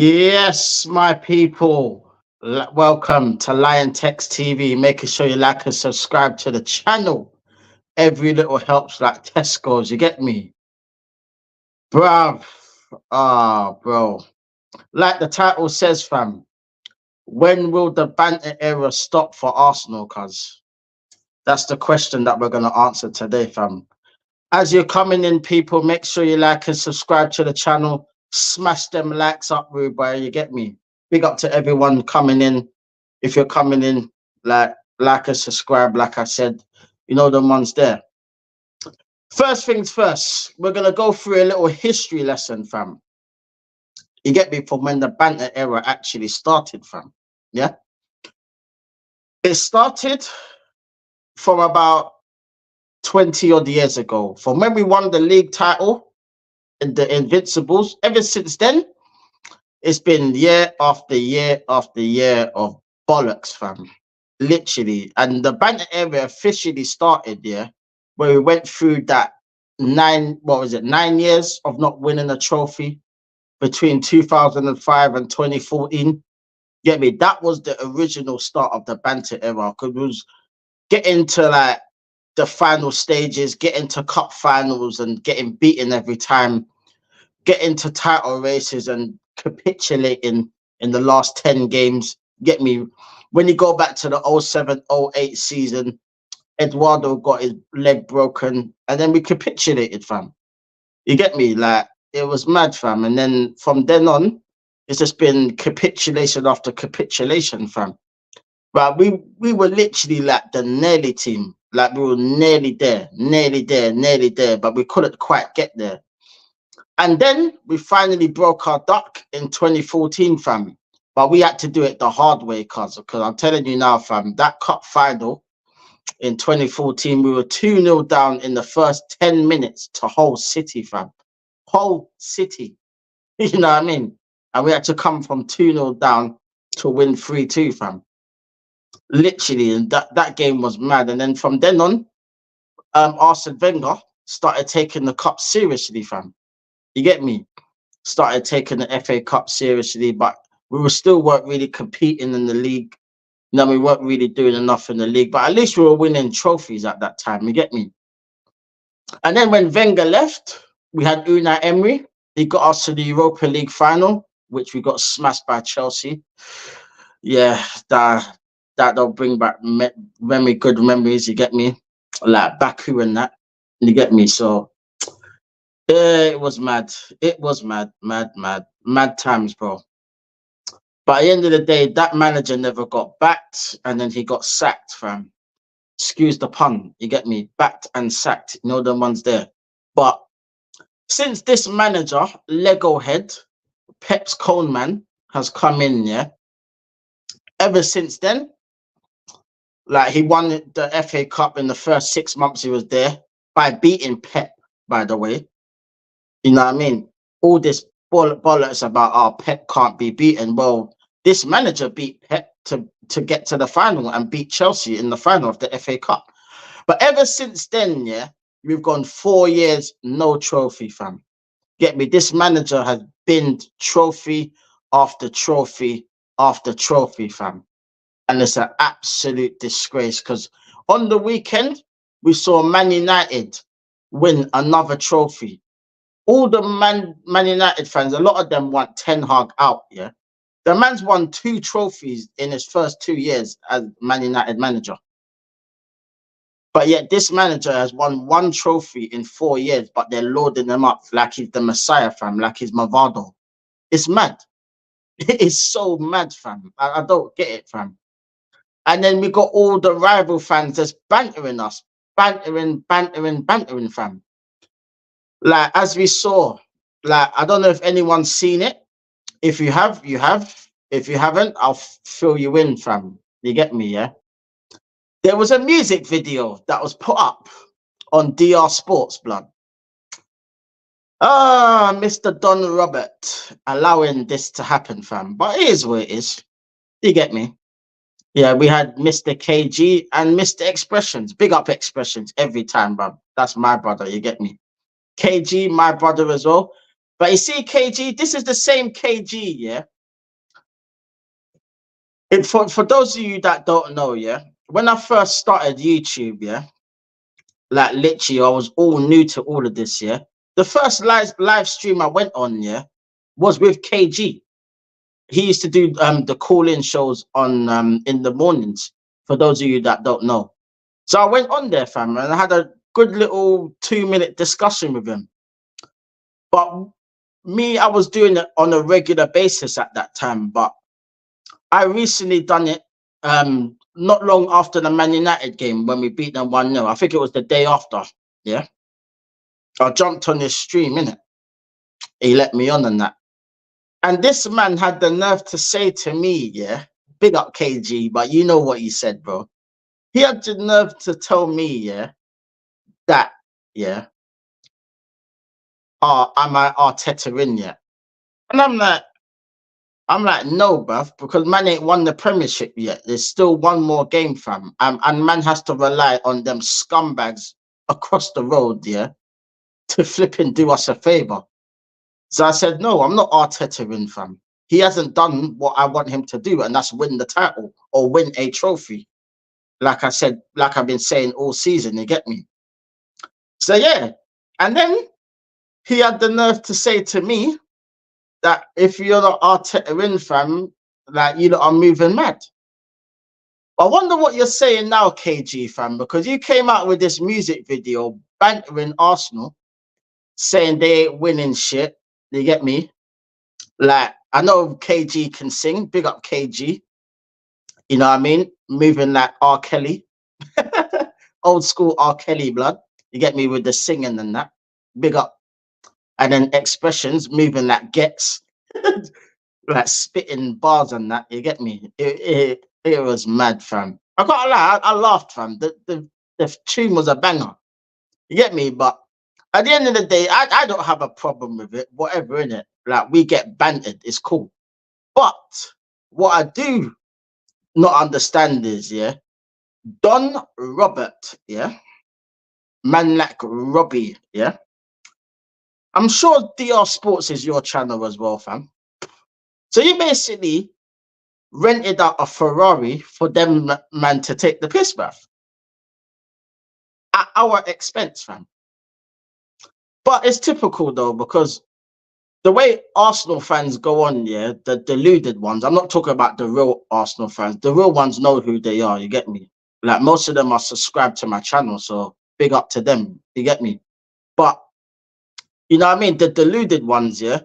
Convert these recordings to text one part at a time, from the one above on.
Yes, my people. Welcome to Liontekz TV. Making sure you like and subscribe to the channel. Every little helps like Tesco's. You get me? Bruv. Bro. Like the title says, fam. When will the banter era stop for Arsenal, cuz? That's the question that we're going to answer today, fam. As you're coming in, people, make sure you like and subscribe to the channel. Smash them likes up, rude boy. You get me? Big up to everyone coming in. If you're coming in, like and subscribe, like I said, you know the ones there. First things first, we're gonna go through a little history lesson, fam. You get me? From when the banter era actually started, fam. Yeah, it started from about 20 odd years ago. From when we won the league title, the Invincibles. Ever since then, it's been year after year after year of bollocks, fam. Literally. And the banter era officially started, yeah, where we went through that 9 years of not winning a trophy between 2005 and 2014. Get me? That was the original start of the banter era, because it was getting to like the final stages, getting to cup finals and getting beaten every time, getting to title races and capitulating in the last 10 games. Get me? When you go back to the 07-08 season, Eduardo got his leg broken and then we capitulated, fam. You get me? Like, it was mad, fam. And then from then on, it's just been capitulation after capitulation, fam. But we were literally like the nearly team. Like, we were nearly there, but we couldn't quite get there. And then we finally broke our duck in 2014, fam. But we had to do it the hard way, because I'm telling you now, fam, that cup final in 2014, we were 2-0 down in the first 10 minutes to Hull City, fam. Hull City. You know what I mean? And we had to come from 2-0 down to win 3-2, fam. Literally, and that game was mad. And then from then on, Arsene Wenger started taking the cup seriously, fam. You get me? Started taking the FA Cup seriously, but we weren't really competing in the league. You know, we weren't really doing enough in the league, but at least we were winning trophies at that time. You get me? And then when Wenger left, we had Unai Emery. He got us to the Europa League final, which we got smashed by Chelsea. Yeah, that don't bring back good memories. You get me? Like Baku and that. You get me? So it was mad. It was mad times, bro. But at the end of the day, that manager never got backed, and then he got sacked, fam. Excuse the pun, you get me? Backed and sacked. You know the ones there. But since this manager, Lego head, Pep's Coleman, has come in, yeah, ever since then, like, he won the FA Cup in the first 6 months he was there by beating Pep, by the way. You know what I mean? All this bollocks about, Pep can't be beaten. Well, this manager beat Pep to get to the final and beat Chelsea in the final of the FA Cup. But ever since then, yeah, we've gone 4 years, no trophy, fam. Get me? This manager has been trophy after trophy after trophy, fam. And it's an absolute disgrace, because on the weekend, we saw Man United win another trophy. All the Man United fans, a lot of them want Ten Hag out, yeah? The man's won 2 trophies in his first 2 years as Man United manager. But yet this manager has won 1 trophy in 4 years, but they're loading him up like he's the Messiah, fam, like he's Mavado. It's mad. It is so mad, fam. I don't get it, fam. And then we got all the rival fans just bantering us. Bantering, fam. Like, as we saw, like, I don't know if anyone's seen it. If you have, you have. If you haven't, I'll fill you in, fam. You get me, yeah? There was a music video that was put up on DR Sports, blood. Mr. Don Robert allowing this to happen, fam. But it is what it is. You get me? Yeah, we had Mr. KG and Mr. Expressions. Big up Expressions every time, bro. That's my brother, you get me? KG, my brother as well. But you see, KG, this is the same KG, yeah. For those of you that don't know, yeah, when I first started YouTube, yeah, like literally, I was all new to all of this, yeah. The first live stream I went on, yeah, was with KG. He used to do the call-in shows on in the mornings. For those of you that don't know, so I went on there, fam, and I had a good little 2-minute discussion with him. But me, I was doing it on a regular basis at that time. But I recently done it not long after the Man United game when we beat them 1-0. I think it was the day after. Yeah, I jumped on his stream, innit? He let me on and that. And this man had the nerve to say to me, yeah, big up KG, but you know what he said, bro. He had the nerve to tell me, yeah, that, yeah, am I Arteta in yet? And I'm like, no, bruv, because man ain't won the Premiership yet. There's still one more game, fam. And man has to rely on them scumbags across the road, yeah, to flip and do us a favour. So I said, no, I'm not Arteta in, fam. He hasn't done what I want him to do, and that's win the title or win a trophy. Like I said, like I've been saying all season, you get me? So yeah. And then he had the nerve to say to me that if you're not Arteta in, fam, like you lot are moving mad. I wonder what you're saying now, KG, fam, because you came out with this music video bantering Arsenal, saying they ain't winning shit. You get me? Like, I know KG can sing. Big up KG. You know what I mean? Moving like R. Kelly. Old school R. Kelly blood. You get me with the singing and that. Big up. And then expressions moving like Gets. Like spitting bars and that. You get me? It was mad, fam. I can't lie. I laughed, fam. The tune was a banger. You get me? But at the end of the day, I don't have a problem with it. Whatever, innit? Like, we get bantered. It's cool. But what I do not understand is, yeah, Don Robert, yeah, man like Robbie, yeah. I'm sure DR Sports is your channel as well, fam. So you basically rented out a Ferrari for them man to take the piss bath at our expense, fam. But it's typical though, because the way Arsenal fans go on, yeah, the deluded ones, I'm not talking about the real Arsenal fans. The real ones know who they are, you get me? Like, most of them are subscribed to my channel, so big up to them, you get me? But, you know what I mean? The deluded ones, yeah,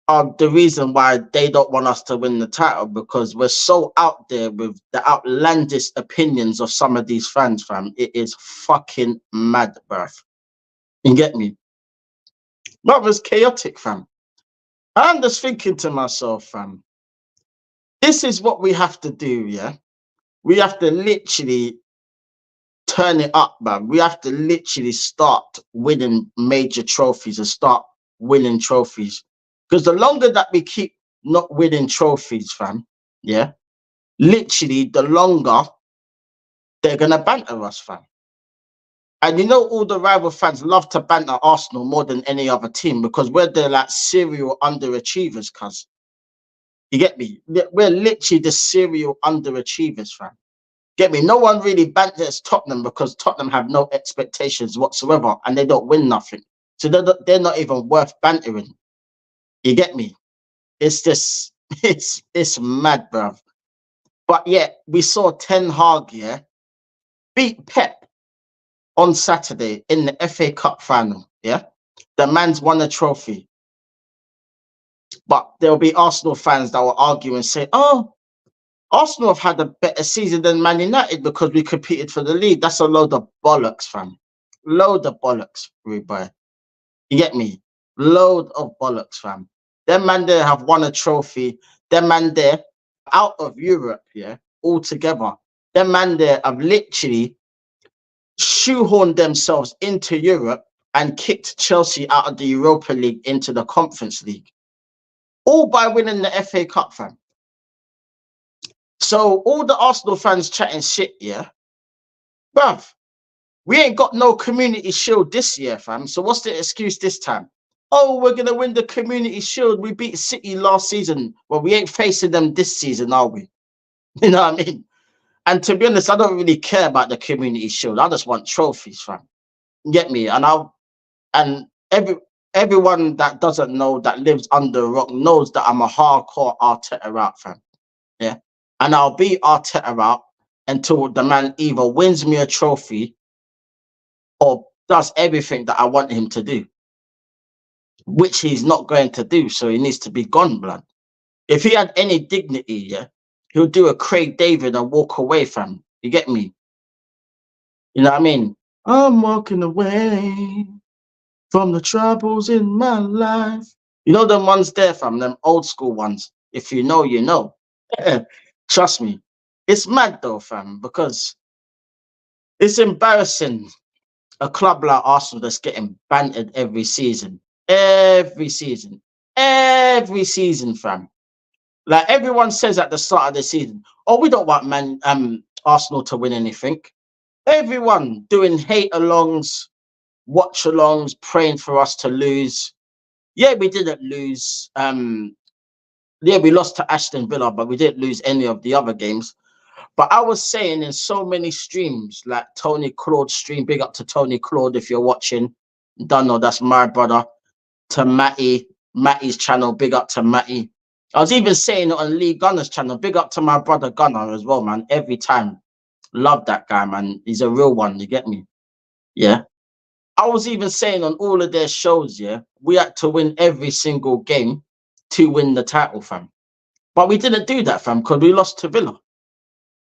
are the reason why they don't want us to win the title, because we're so out there with the outlandish opinions of some of these fans, fam. It is fucking mad, bruv. You get me? That was chaotic, fam. I'm just thinking to myself, fam, this is what we have to do, yeah? We have to literally turn it up, man. We have to literally start winning major trophies and start winning trophies. Because the longer that we keep not winning trophies, fam, yeah, literally the longer they're going to banter us, fam. And you know, all the rival fans love to banter Arsenal more than any other team because we're the like serial underachievers, cuz. You get me? We're literally the serial underachievers, fam. Get me? No one really banters Tottenham because Tottenham have no expectations whatsoever and they don't win nothing. So they're not even worth bantering. You get me? It's just, it's mad, bruv. But yeah, we saw Ten Hag, yeah, beat Pep on Saturday in the FA Cup final, yeah? The man's won a trophy. But there'll be Arsenal fans that will argue and say, oh, Arsenal have had a better season than Man United because we competed for the league. That's a load of bollocks, fam. Load of bollocks, rude boy. You get me? Load of bollocks, fam. Them man there have won a trophy. Them man there out of Europe, yeah, altogether. Them man there have literally shoehorned themselves into Europe and kicked Chelsea out of the Europa League into the Conference League. All by winning the FA Cup, fam. So all the Arsenal fans chatting shit, yeah, bruv, we ain't got no community shield this year, fam. So what's the excuse this time? Oh, we're gonna win the Community Shield. We beat City last season. Well, we ain't facing them this season, are we? You know what I mean? And to be honest, I don't really care about the Community Shield. I just want trophies, fam. Get me? And everyone that doesn't know, that lives under a rock, knows that I'm a hardcore Arteta out fan. Yeah. And I'll be Arteta out until the man either wins me a trophy or does everything that I want him to do, which he's not going to do. So he needs to be gone, blood. If he had any dignity, yeah, he'll do a Craig David and walk away from. You get me? You know what I mean? I'm walking away from the troubles in my life. You know them ones there, fam, them old school ones. If you know, you know. Trust me. It's mad though, fam, because it's embarrassing. A club like Arsenal that's getting bantered every season. Every season. Every season, fam. Like everyone says at the start of the season, oh, we don't want Arsenal to win anything. Everyone doing hate alongs, watch alongs, praying for us to lose. Yeah, we didn't lose. Yeah, we lost to Aston Villa, but we didn't lose any of the other games. But I was saying in so many streams, like Tony Claude's stream, big up to Tony Claude if you're watching. Don't know, that's my brother. To Matty's channel, big up to Matty. I was even saying it on Lee Gunner's channel, big up to my brother Gunner as well, man. Every time. Love that guy, man. He's a real one, you get me? Yeah. I was even saying on all of their shows, yeah, we had to win every single game to win the title, fam. But we didn't do that, fam, because we lost to Villa.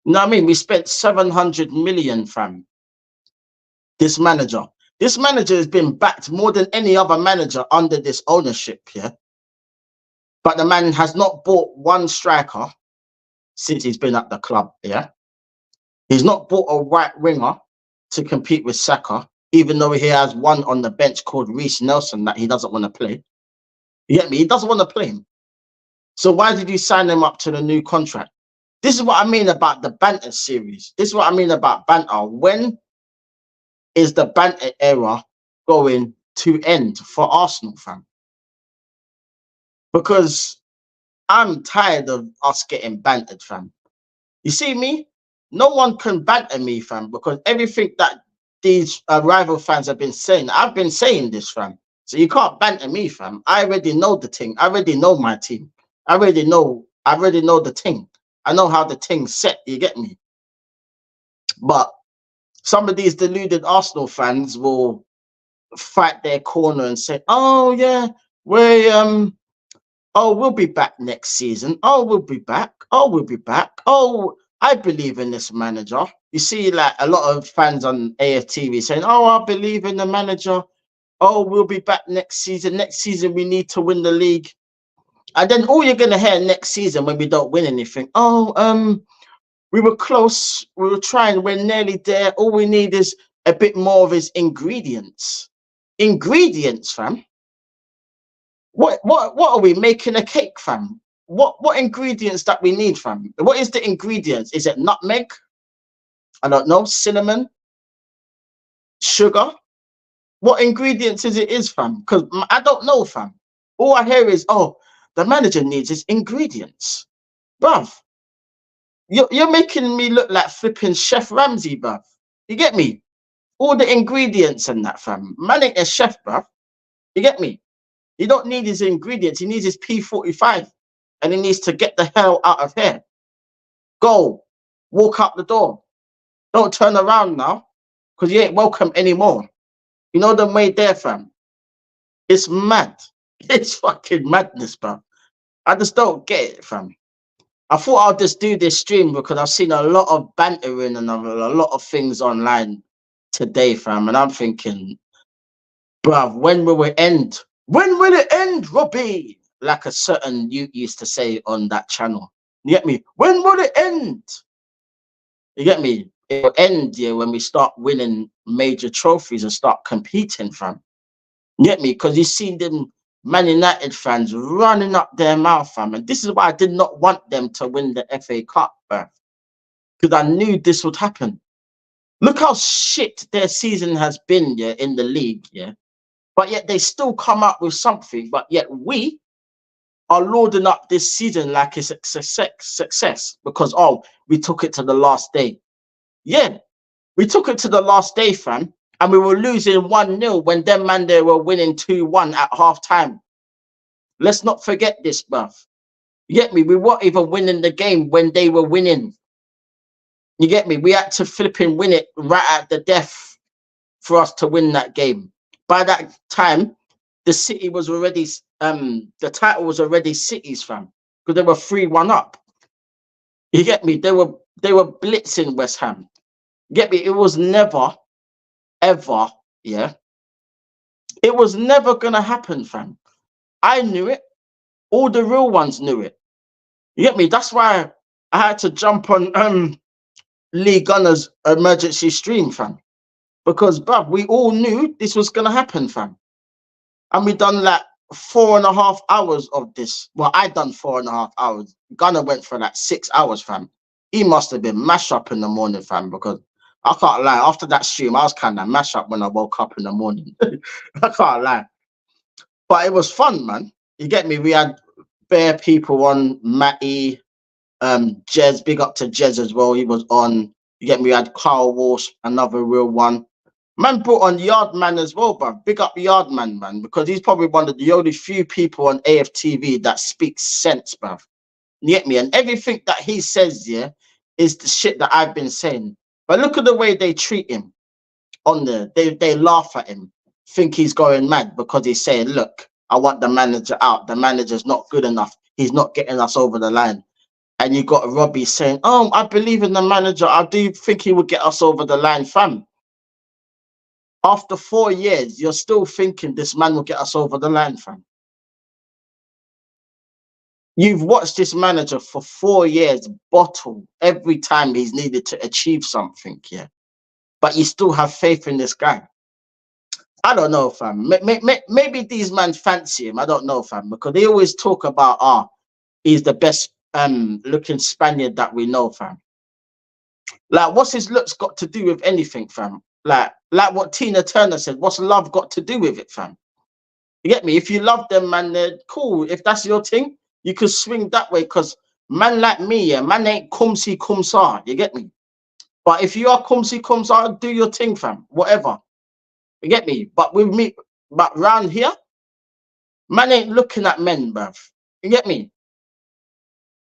You know what I mean? We spent 700 million, fam. This manager has been backed more than any other manager under this ownership, yeah. But the man has not bought one striker since he's been at the club, yeah. He's not bought a right winger to compete with Saka, even though he has one on the bench called Reece Nelson that he doesn't want to play. You get me? He doesn't want to play him. So why did you sign him up to the new contract? This is what I mean about the Banter series. This is what I mean about Banter. When is the Banter era going to end for Arsenal, fam? Because I'm tired of us getting bantered, fam. You see me? No one can banter me, fam, because everything that these rival fans have been saying, I've been saying this, fam. So you can't banter me, fam. I already know the thing. I already know my team. I already know the thing. I know how the thing's set, you get me? But some of these deluded Arsenal fans will fight their corner and say, oh yeah, we'll be back next season. Oh, we'll be back. Oh, we'll be back. Oh, I believe in this manager. You see, like a lot of fans on AFTV saying, oh, I believe in the manager. Oh, we'll be back next season. Next season, we need to win the league. And then all you're going to hear next season when we don't win anything, oh, we were close. We were trying. We're nearly there. All we need is a bit more of his ingredients. Ingredients, fam. What are we making a cake, fam? What ingredients that we need, fam? What is the ingredients? Is it nutmeg? I don't know. Cinnamon? Sugar? What ingredients is, fam? Because I don't know, fam. All I hear is, oh, the manager needs his ingredients. Bruv, you're making me look like flipping Chef Ramsay, bruv. You get me? All the ingredients and that, fam. Man ain't a chef, bruv. You get me? He don't need his ingredients. He needs his P45. And he needs to get the hell out of here. Go. Walk out the door. Don't turn around now. Because you ain't welcome anymore. You know the way there, fam? It's mad. It's fucking madness, bro. I just don't get it, fam. I thought I'll just do this stream because I've seen a lot of bantering and a lot of things online today, fam. And I'm thinking, bruv, when will it end? When will it end, Robbie? Like a certain you used to say on that channel. You get me? When will it end? You get me? It will end, yeah, when we start winning major trophies and start competing, fam. You get me? Because you see them Man United fans running up their mouth, fam. And this is why I did not want them to win the FA Cup, bruv. Because I knew this would happen. Look how shit their season has been, yeah, in the league, yeah. but yet they still come up with something. But yet we are loading up this season like it's a success because, oh, we took it to the last day. Yeah, we took it to the last day, fam, and we were losing 1-0 when them man they were winning 2-1 at half time. Let's not forget this, bruv. You get me? We weren't even winning the game when they were winning. You get me? We had to flipping win it right at the death for us to win that game. By that time, the City was already the title was already City's, fam, because they were 3-1 up. You get me? They were blitzing West Ham. You get me? It was never, ever, yeah. It was never gonna happen, fam. I knew it. All the real ones knew it. You get me? That's why I had to jump on Lee Gunner's emergency stream, fam. Because, bruv, we all knew this was gonna happen, fam. And we done like 4.5 hours of this. Well, I done 4.5 hours. Gunner went for like 6 hours, fam. He must have been mashed up in the morning, fam, because I can't lie. After that stream, I was kind of mashed up when I woke up in the morning. I can't lie. But it was fun, man. You get me? We had bare people on, Matty, Jez, big up to Jez as well. He was on. You get me? We had Carl Walsh, another real one. Man brought on Yardman as well, bruv. Big up Yardman, man, because he's probably one of the only few people on AFTV that speaks sense, bruv. You get me? And everything that he says, yeah, is the shit that I've been saying. But look at the way they treat him on there. They laugh at him, think he's going mad because he's saying, look, I want the manager out. The manager's not good enough. He's not getting us over the line. And you got Robbie saying, oh, I believe in the manager. I do think he would get us over the line, fam. After 4 years, you're still thinking this man will get us over the line, fam. You've watched this manager for 4 years bottle every time he's needed to achieve something, yeah. But you still have faith in this guy. I don't know, fam. Maybe these men fancy him. I don't know, fam, because they always talk about, he's the best looking Spaniard that we know, fam. Like, what's his looks got to do with anything, fam? Like what Tina Turner said, what's love got to do with it, fam? You get me? If you love them, man, they're cool. If that's your thing, you could swing that way. Because man like me, yeah, man ain't kumsi kumsa. You get me? But if you are kumsi kumsa, do your thing, fam. Whatever. You get me? But with me, but round here, man ain't looking at men, bruv. You get me?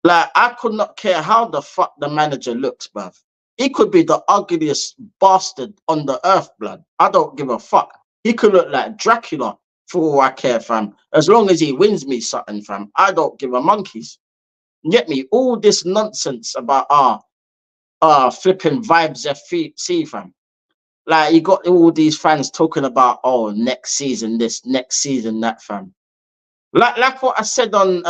Like, I could not care how the fuck the manager looks, bruv. He could be the ugliest bastard on the earth, blood. I don't give a fuck. He could look like Dracula for all I care, fam. As long as he wins me something, fam, I don't give a monkeys. You get me? All this nonsense about flipping vibes FC, fam. Like, you got all these fans talking about, oh, next season this, next season that, fam. Like what I said on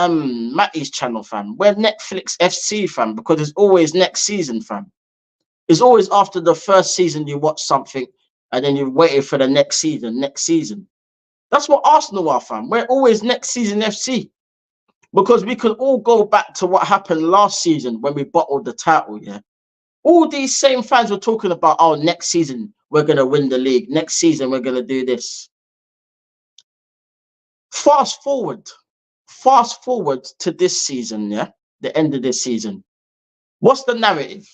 Matty's channel, fam. We're Netflix FC, fam, because it's always next season, fam. It's always after the first season you watch something and then you're waiting for the next season, next season. That's what Arsenal are, fam. We're always next season FC. Because we can all go back to what happened last season when we bottled the title, yeah? All these same fans were talking about, oh, next season we're going to win the league. Next season we're going to do this. Fast forward to this season, yeah? The end of this season. What's the narrative?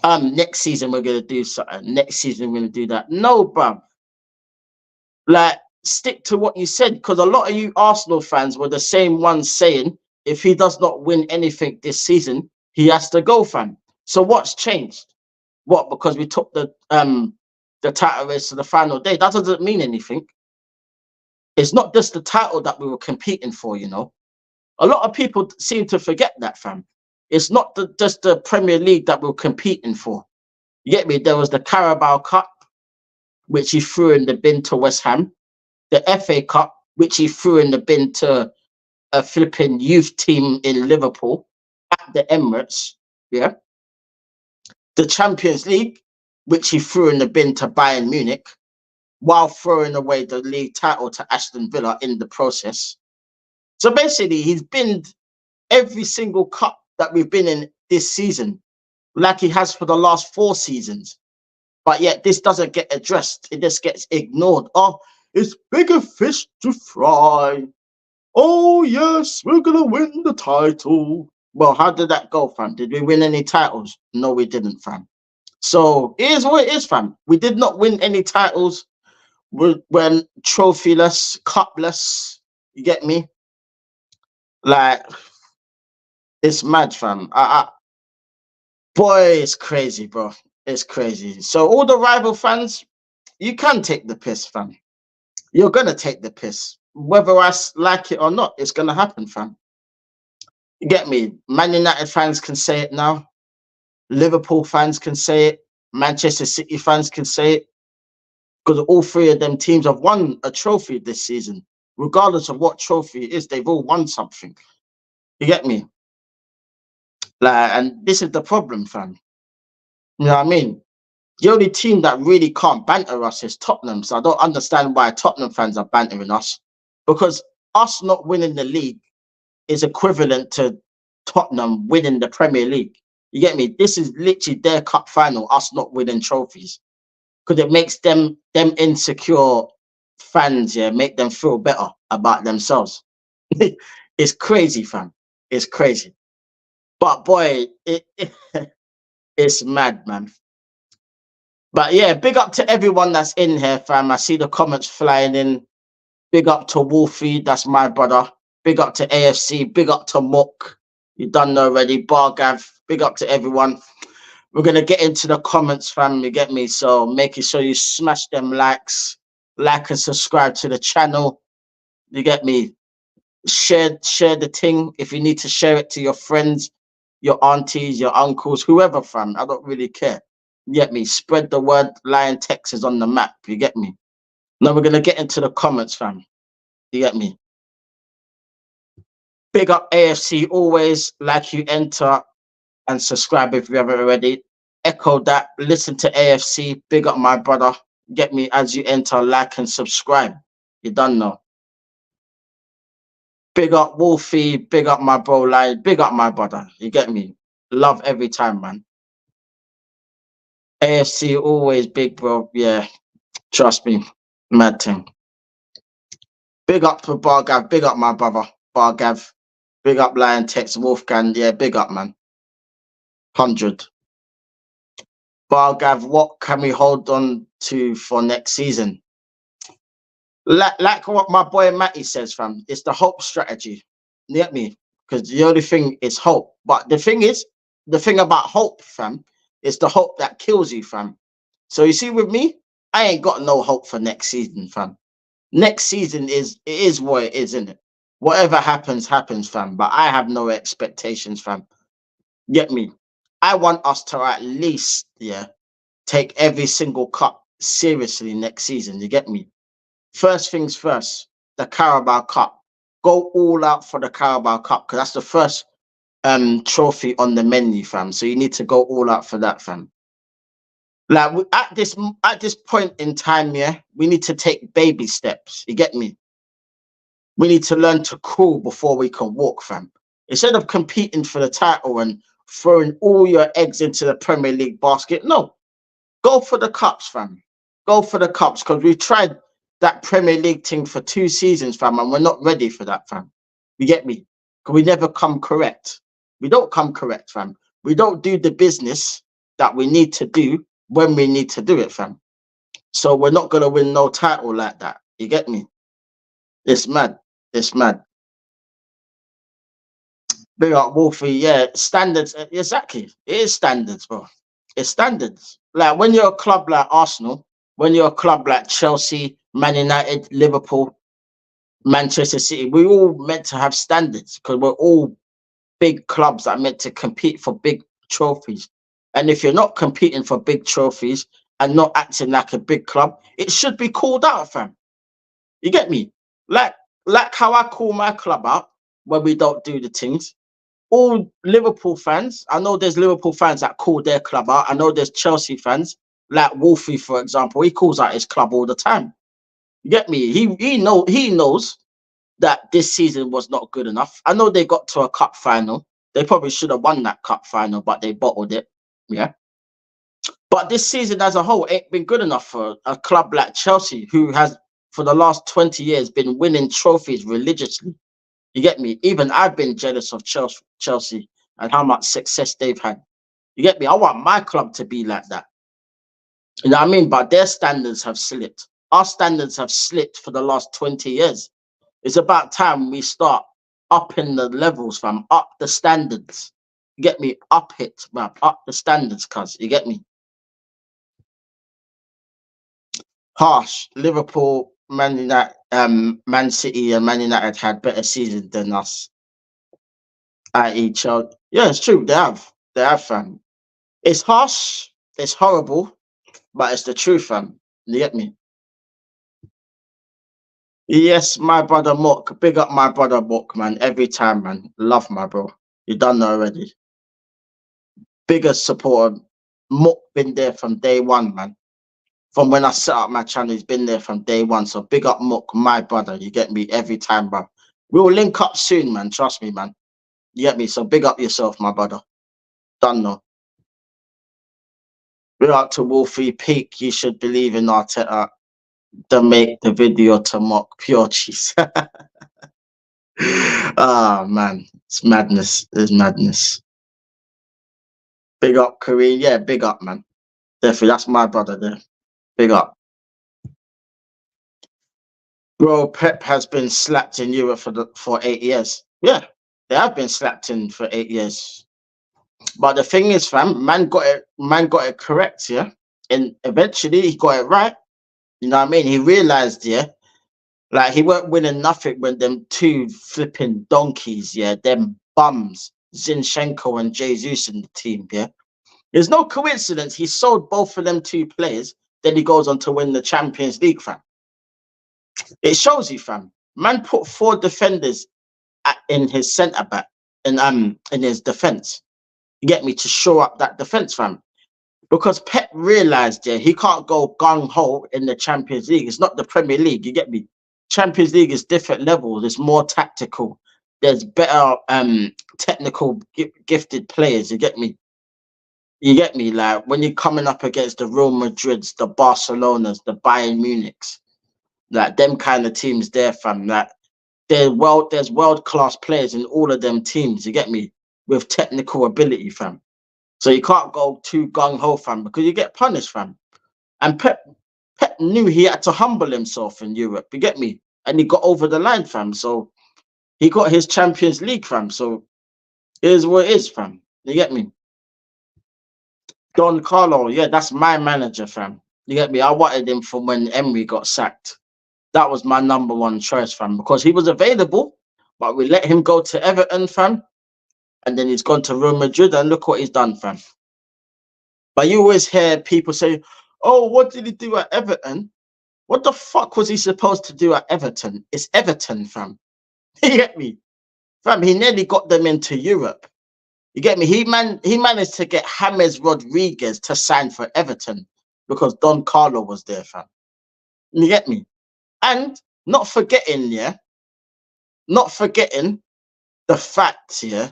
Next season we're gonna do something. Next season we're gonna do that. No, bruv. Like, stick to what you said, because a lot of you Arsenal fans were the same ones saying if he does not win anything this season, he has to go, fam. So what's changed? What? Because we took the title race to the final day. That doesn't mean anything. It's not just the title that we were competing for, you know. A lot of people seem to forget that, fam. It's not just the Premier League that we're competing for. You get me? There was the Carabao Cup, which he threw in the bin to West Ham. The FA Cup, which he threw in the bin to a flipping youth team in Liverpool at the Emirates. Yeah. The Champions League, which he threw in the bin to Bayern Munich, while throwing away the league title to Aston Villa in the process. So basically, he's been every single cup that we've been in this season, like he has for the last 4 seasons. But yet this doesn't get addressed. It just gets ignored. Oh, it's bigger fish to fry. Oh yes, we're gonna win the title. Well, how did that go, fam? Did we win any titles? No, we didn't, fam. So it is what it is, fam. We did not win any titles. When trophyless, cupless. You get me? Like, it's mad, fam. Boy, it's crazy, bro. It's crazy. So all the rival fans, you can take the piss, fam. You're gonna take the piss, whether I like it or not. It's gonna happen, fam. You get me? Man United fans can say it now. Liverpool fans can say it. Manchester City fans can say it. Because all three of them teams have won a trophy this season. Regardless of what trophy it is, they've all won something. You get me? Like, and this is the problem, fam. You know what I mean? The only team that really can't banter us is Tottenham. So I don't understand why Tottenham fans are bantering us. Because us not winning the league is equivalent to Tottenham winning the Premier League. You get me? This is literally their cup final, us not winning trophies. Because it makes them insecure fans, yeah, make them feel better about themselves. It's crazy, fam. It's crazy. But boy, it's mad, man. But yeah, big up to everyone that's in here, fam. I see the comments flying in. Big up to Wolfie, that's my brother. Big up to AFC. Big up to Mook. You done know already. Bargav. Big up to everyone. We're going to get into the comments, fam. You get me? So making sure you smash them likes. Like and subscribe to the channel. You get me? Share the thing. If you need to share it to your friends, your aunties, your uncles, whoever, fam. I don't really care. You get me? Spread the word. Liontekz is on the map. You get me? Now we're going to get into the comments, fam. You get me? Big up AFC always. Like you enter and subscribe if you haven't already. Echo that. Listen to AFC. Big up my brother. Get me as you enter. Like and subscribe. You done know. Big up Wolfie. Big up my bro. Like, big up my brother. You get me? Love every time, man. AFC always big, bro. Yeah. Trust me. Mad thing. Big up to Bargav. Big up my brother. Bargav. Big up Liontekz. Wolfgang. Yeah, big up, man. 100. Bargav, what can we hold on to for next season? Like what my boy Matty says, fam, it's the hope strategy. You get me? Because the only thing is hope. But the thing is, the thing about hope, fam, is the hope that kills you, fam. So you see, with me, I ain't got no hope for next season, fam. Next season is what it is, isn't it? Whatever happens, happens, fam. But I have no expectations, fam. Get me? I want us to at least, yeah, take every single cup seriously next season. You get me? First things first, the Carabao Cup. Go all out for the Carabao Cup because that's the first trophy on the menu, fam. So you need to go all out for that, fam. Like at this point in time, yeah, we need to take baby steps. You get me? We need to learn to crawl before we can walk, fam. Instead of competing for the title and throwing all your eggs into the Premier League basket, no, go for the cups, fam. Go for the cups because we've tried that Premier League thing for 2 seasons, fam, and we're not ready for that, fam. You get me? Because we never come correct. We don't come correct, fam. We don't do the business that we need to do when we need to do it, fam. So we're not going to win no title like that. You get me? It's mad. It's mad. Big up Wolfie, yeah. Standards, exactly. It is standards, bro. It's standards. Like when you're a club like Arsenal, when you're a club like Chelsea, Man United, Liverpool, Manchester City, we all meant to have standards because we're all big clubs that are meant to compete for big trophies. And if you're not competing for big trophies and not acting like a big club, it should be called out, fam. You get me? Like how I call my club out when we don't do the things. All Liverpool fans, I know there's Liverpool fans that call their club out. I know there's Chelsea fans, like Wolfie, for example. He calls out his club all the time. You get me? He knows that this season was not good enough. I know they got to a cup final. They probably should have won that cup final, but they bottled it. Yeah. But this season as a whole ain't been good enough for a club like Chelsea, who has for the last 20 years been winning trophies religiously. You get me? Even I've been jealous of Chelsea and how much success they've had. You get me? I want my club to be like that. You know what I mean? But their standards have slipped. Our standards have slipped for the last 20 years. It's about time we start upping the levels, fam. Up the standards. You get me? Up it, man. Up the standards, cuz. You get me? Harsh. Liverpool, Man United, Man City, and Man United had better seasons than us. I.e., Chelsea. Yeah, it's true. They have. They have, fam. It's harsh. It's horrible, but it's the truth, fam. You get me? Yes, my brother Mook. Big up my brother Mook, man. Every time, man. Love my bro. You done that already. Biggest supporter. Mook been there from day one, man. From when I set up my channel, he's been there from day one. So big up Mook, my brother. You get me every time, bro. We'll link up soon, man. Trust me, man. You get me? So big up yourself, my brother. Done no. We're out to Wolfie Peak. You should believe in Arteta to make the video to mock pure cheese. Ah, man. It's madness. It's madness. Big up, Kareem. Yeah, big up, man. Definitely. That's my brother there. Big up. Bro, Pep has been slapped in Europe for 8 years. Yeah, they have been slapped in for 8 years. But the thing is, fam, man got it correct, yeah. And eventually he got it right. You know what I mean? He realized, yeah, like he weren't winning nothing when them two flipping donkeys, yeah, them bums, Zinchenko and Jesus in the team, yeah. There's no coincidence he sold both of them two players, then he goes on to win the Champions League, fam. It shows you, fam. Man put four defenders in his centre back in his defence. You get me, to shore up that defence, fam. Because Pep realised, yeah, he can't go gung ho in the Champions League. It's not the Premier League. You get me. Champions League is different levels. It's more tactical. There's better technical gifted players. You get me. You get me. Like when you're coming up against the Real Madrids, the Barcelonas, the Bayern Munichs, like them kind of teams there, fam. Like there's world class players in all of them teams. You get me, with technical ability, fam. So you can't go too gung ho, fam, because you get punished, fam. And Pep knew he had to humble himself in Europe. You get me, and he got over the line, fam. So he got his Champions League, fam. So here's what it is, fam. You get me. Don Carlo, yeah, that's my manager, fam. You get me. I wanted him from when Emery got sacked. That was my number one choice, fam, because he was available, but we let him go to Everton, fam, and then he's gone to Real Madrid, and look what he's done, fam. But you always hear people say, "Oh, what did he do at Everton?" What the fuck was he supposed to do at Everton? It's Everton, fam. You get me, fam? He nearly got them into Europe. You get me? He managed to get James Rodriguez to sign for Everton because Don Carlo was there, fam. You get me? And not forgetting, yeah, not forgetting the fact, yeah,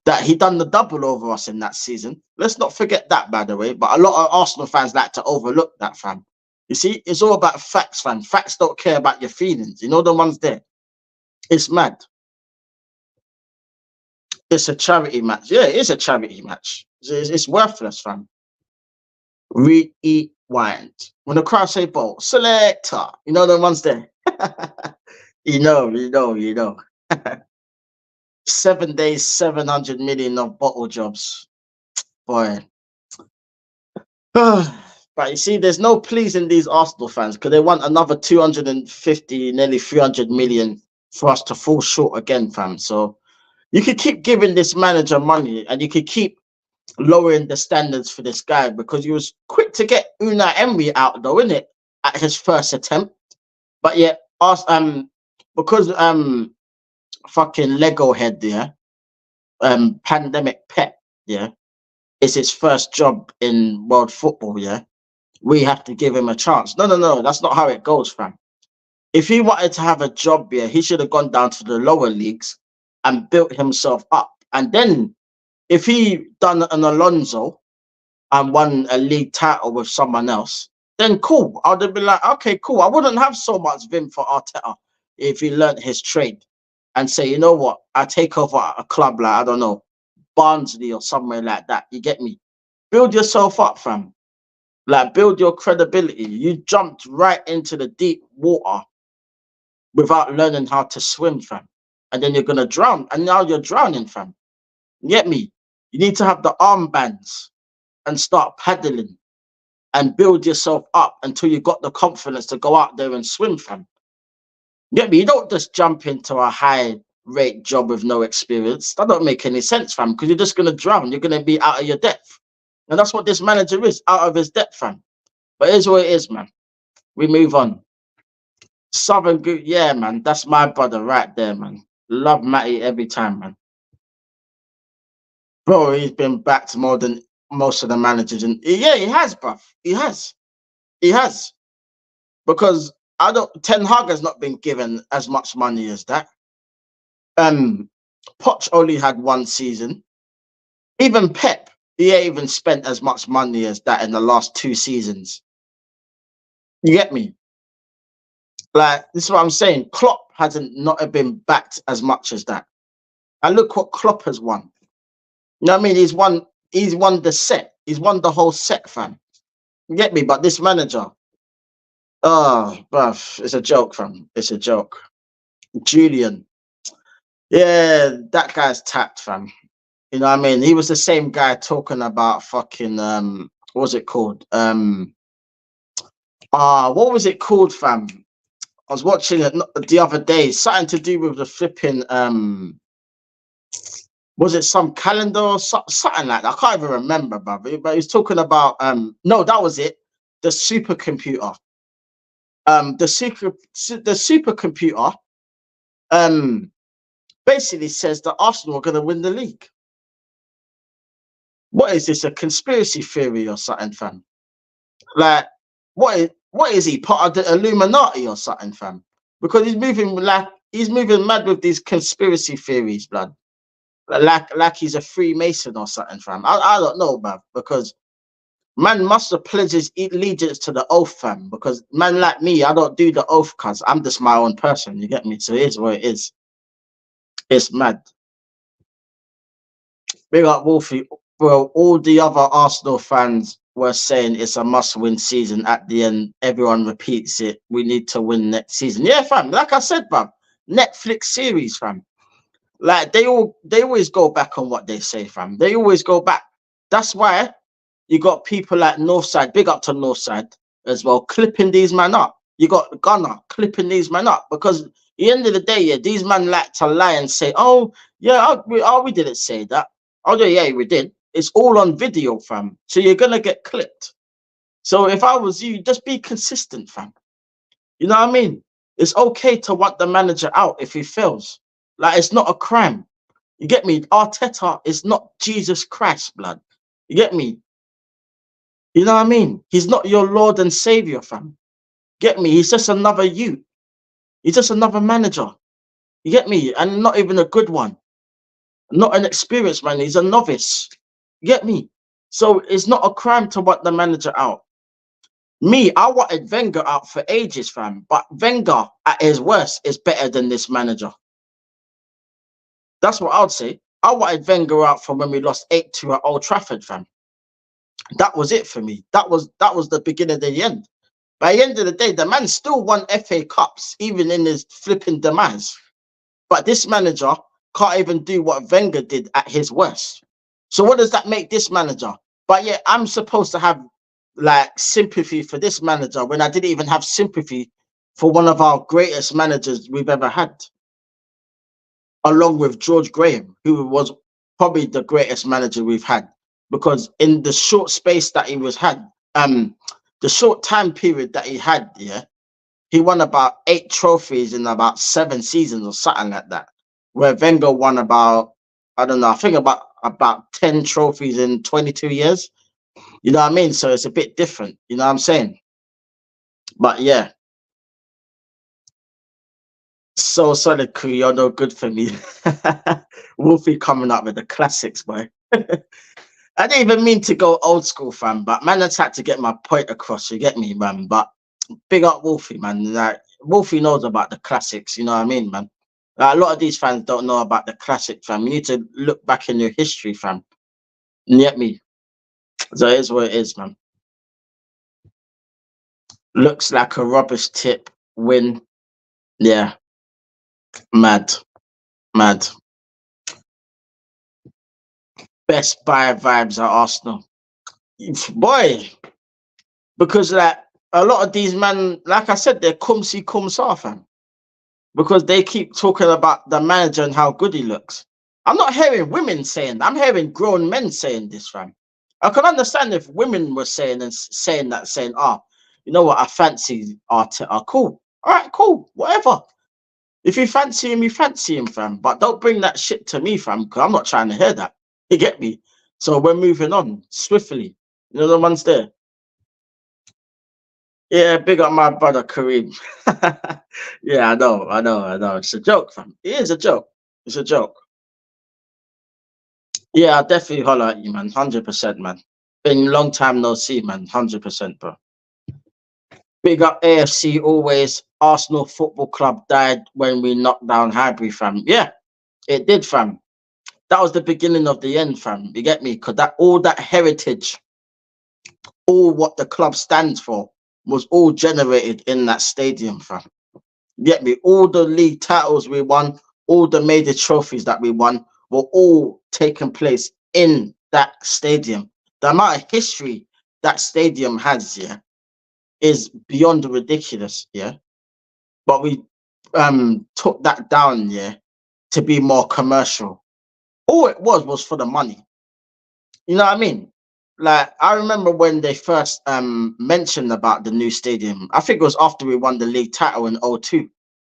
that he done the double over us in that season. Let's not forget that, by the way. But a lot of Arsenal fans like to overlook that, fam. You see, it's all about facts, fam. Facts don't care about your feelings. You know the ones there. It's mad. It's a charity match. Yeah, it is a charity match. It's worthless, fam. Rewind. When the crowd say ball, selector. You know the ones there. you know. 7 days, 700 million of bottle jobs. Boy. But you see, there's no pleasing these Arsenal fans because they want another 250, nearly 300 million for us to fall short again, fam. So you could keep giving this manager money and you could keep lowering the standards for this guy because he was quick to get Unai Emery out, though, isn't it? At his first attempt. But yeah, because fucking Lego head, yeah, pandemic Pep, yeah, is his first job in world football, yeah. We have to give him a chance. No, that's not how it goes, fam. If he wanted to have a job here, he should have gone down to the lower leagues and built himself up. And then if he done an Alonso and won a league title with someone else, then cool. I'd have been like, okay, cool. I wouldn't have so much vim for Arteta if he learnt his trade and say, you know what, I take over a club like, I don't know, Barnsley or somewhere like that. You get me? Build yourself up, fam. Like, build your credibility. You jumped right into the deep water without learning how to swim, fam. And then you're going to drown. And now you're drowning, fam. You get me? You need to have the armbands and start paddling and build yourself up until you got the confidence to go out there and swim, fam. You get me? You don't just jump into a high rate job with no experience. That don't make any sense, fam, because you're just going to drown. You're going to be out of your depth. And that's what this manager is, out of his depth, fam. But it is what it is, man. We move on. Southern Good, yeah, man. That's my brother right there, man. Love Matty every time, man. Bro, he's been backed more than most of the managers. And yeah, he has, bruv. He has. He has. Because Ten Hag has not been given as much money as that. Poch only had one season. Even Pep, he ain't even spent as much money as that in the last 2 seasons. You get me? Like, this is what I'm saying. Klopp hasn't not been backed as much as that. And look what Klopp has won. You know what I mean? He's won the set. He's won the whole set, fam. You get me? But this manager, oh, bruv, it's a joke, fam. It's a joke. Julian. Yeah, that guy's tapped, fam. You know what I mean? He was the same guy talking about fucking what was it called? What was it called, fam? I was watching it the other day, something to do with the flipping was it some calendar or something like that? I can't even remember, but he was talking about no, that was it. The supercomputer. The supercomputer basically says that Arsenal are going to win the league. What is this, a conspiracy theory or something, fam? Like, what is he, part of the Illuminati or something, fam? Because he's moving mad with these conspiracy theories, blood. Like he's a Freemason or something, fam. I don't know, bruv, because man must have pledged his allegiance to the oath, fam. Because man like me, I don't do the oath, cuz I'm just my own person. You get me? So it is what it is. It's mad. Big up Wolfie. Well, all the other Arsenal fans were saying it's a must-win season. At the end, everyone repeats it. We need to win next season. Yeah, fam. Like I said, bruv, Netflix series, fam. Like they always go back on what they say, fam. They always go back. That's why you got people like Northside, big up to Northside as well, clipping these men up. You got Gunner clipping these men up because at the end of the day, yeah, these men like to lie and say, oh, yeah, we didn't say that. Oh, yeah, we did. It's all on video, fam. So you're going to get clipped. So if I was you, just be consistent, fam. You know what I mean? It's okay to want the manager out if he fails. Like, it's not a crime. You get me? Arteta is not Jesus Christ, blood. You get me? You know what I mean? He's not your Lord and Savior, fam. Get me? He's just another you. He's just another manager. You get me? And not even a good one. Not an experienced man. He's a novice. You get me? So it's not a crime to want the manager out. Me, I wanted Wenger out for ages, fam. But Wenger, at his worst, is better than this manager. That's what I would say. I wanted Wenger out from when we lost 8-2 at Old Trafford, fam. That was it for me. That was the beginning of the end. By the end of the day, the man still won FA Cups, even in his flipping demise. But this manager can't even do what Wenger did at his worst. So what does that make this manager? But yeah, I'm supposed to have like sympathy for this manager when I didn't even have sympathy for one of our greatest managers we've ever had, along with George Graham, who was probably the greatest manager we've had. Because in the short space that he the short time period that he had, yeah, he won about 8 trophies in about 7 seasons or something like that. Where Wenger won about, I don't know, I think about 10 trophies in 22 years. You know what I mean? So it's a bit different. You know what I'm saying? But yeah. So solid crew, you're no good for me. Wolfie coming up with the classics, boy. I didn't even mean to go old school, fam, but man, I just had to get my point across. You get me, man? But big up Wolfie, man. Like Wolfie knows about the classics. You know what I mean, man? Like, a lot of these fans don't know about the classic, fam. You need to look back in your history, fam. You get me? So it is what it is, man. Looks like a rubbish tip win. Yeah, mad, mad. Best buy vibes at Arsenal, boy. Because like a lot of these man, like I said, they're cum si cum sa, fam. Because they keep talking about the manager and how good he looks. I'm not hearing women saying that. I'm hearing grown men saying this, fam. I can understand if women were saying and saying that, saying, "Ah, you know what? I fancy Arteta. Cool. All right, cool. Whatever. If you fancy him, you fancy him, fam. But don't bring that shit to me, fam, because I'm not trying to hear that. You get me? So we're moving on swiftly. You know the ones there. Yeah, big up my brother Kareem. Yeah, I know. It's a joke, fam. It is a joke. It's a joke. Yeah, I'll definitely holler at you, man. 100%, man. Been a long time no see, man. 100%, bro. Big up AFC always. Arsenal Football Club died when we knocked down Highbury, fam. Yeah, it did, fam. That was the beginning of the end, fam. You get me? Because that all that heritage, all what the club stands for, was all generated in that stadium, fam. You get me? All the league titles we won, all the major trophies that we won, were all taking place in that stadium. The amount of history that stadium has, yeah, is beyond ridiculous, yeah. But we took that down, yeah, to be more commercial. All it was for the money. You know what I mean? Like I remember when they first mentioned about the new stadium. I think it was after we won the league title in '02.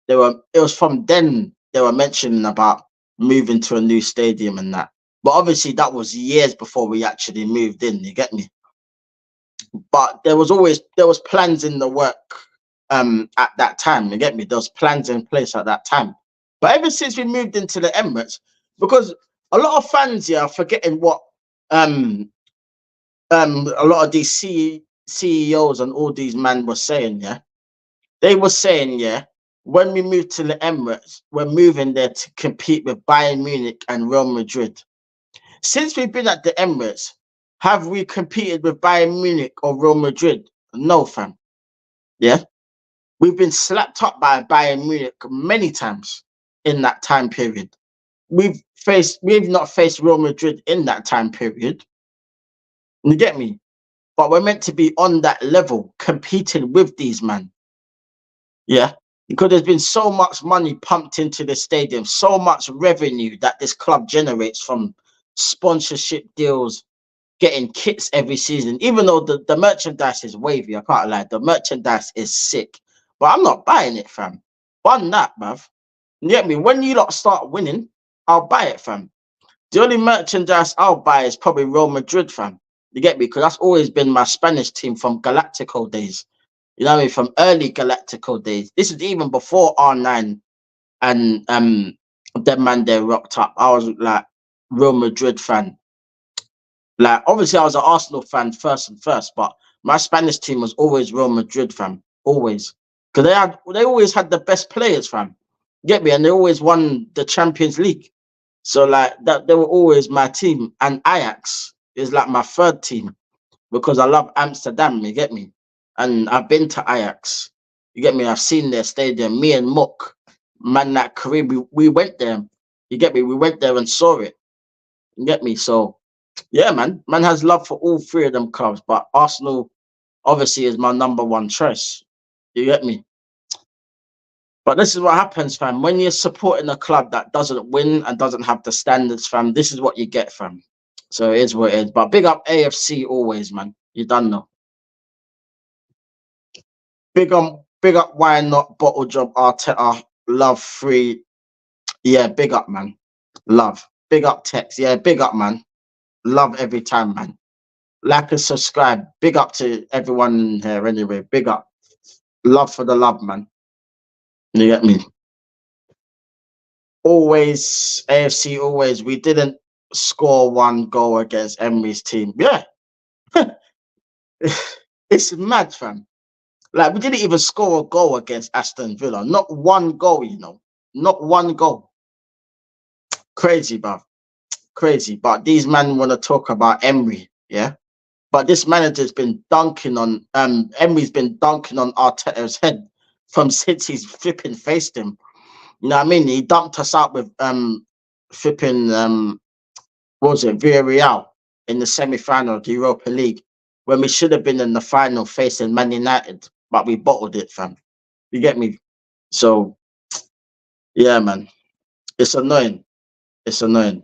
It was from then they were mentioning about moving to a new stadium and that. But obviously that was years before we actually moved in, you get me? But there was plans in the work at that time, you get me? There was plans in place at that time. But ever since we moved into the Emirates, because a lot of fans here are forgetting what um a lot of these CEOs and all these men were saying, yeah. They were saying, yeah, when we move to the Emirates, we're moving there to compete with Bayern Munich and Real Madrid. Since we've been at the Emirates, have we competed with Bayern Munich or Real Madrid? No, fam. Yeah. We've been slapped up by Bayern Munich many times in that time period. We've not faced Real Madrid in that time period. You get me? But we're meant to be on that level, competing with these men. Yeah. Because there's been so much money pumped into the stadium, so much revenue that this club generates from sponsorship deals, getting kits every season. Even though the merchandise is wavy, I can't lie, the merchandise is sick. But I'm not buying it, fam. Bun that, bruv. You get me? When you lot start winning, I'll buy it, fam. The only merchandise I'll buy is probably Real Madrid, fam. You get me? Because that's always been my Spanish team from Galactico days. You know what I mean? From early Galactico days. This is even before R9 and them man they rocked up. I was like Real Madrid fan. Like obviously I was an Arsenal fan first, but my Spanish team was always Real Madrid fan. Always. Because they always had the best players, fam. Get me? And they always won the Champions League. So like that they were always my team. And Ajax is like my third team because I love Amsterdam, you get me? And I've been to Ajax. You get me? I've seen their stadium. Me and Mook, man, that career, we went there. You get me? We went there and saw it. You get me? So yeah, man. Man has love for all three of them clubs, but Arsenal obviously is my number one choice. You get me? But this is what happens, fam. When you're supporting a club that doesn't win and doesn't have the standards, fam, this is what you get, fam. So it is what it is. But big up AFC always, man. You done know. Big up. Why not? Bottle job Arteta. Love free. Yeah, big up, man. Love. Big up Tex. Yeah, big up, man. Love every time, man. Like and subscribe. Big up to everyone here anyway. Big up. Love for the love, man. You get me? Always AFC. Always. We didn't score 1 goal against Emery's team. Yeah, it's mad, fam. Like, we didn't even score a goal against Aston Villa. Not 1 goal, you know. Not 1 goal. Crazy, bruv. Crazy. But these men want to talk about Emery, yeah? But this manager's been dunking on Emery's been dunking on Arteta's head from since he's flipping faced him. You know what I mean? He dumped us out with flipping what was it, Villarreal in the semi-final of the Europa League, when we should have been in the final facing Man United, but we bottled it, fam. You get me? So yeah, man. It's annoying. It's annoying.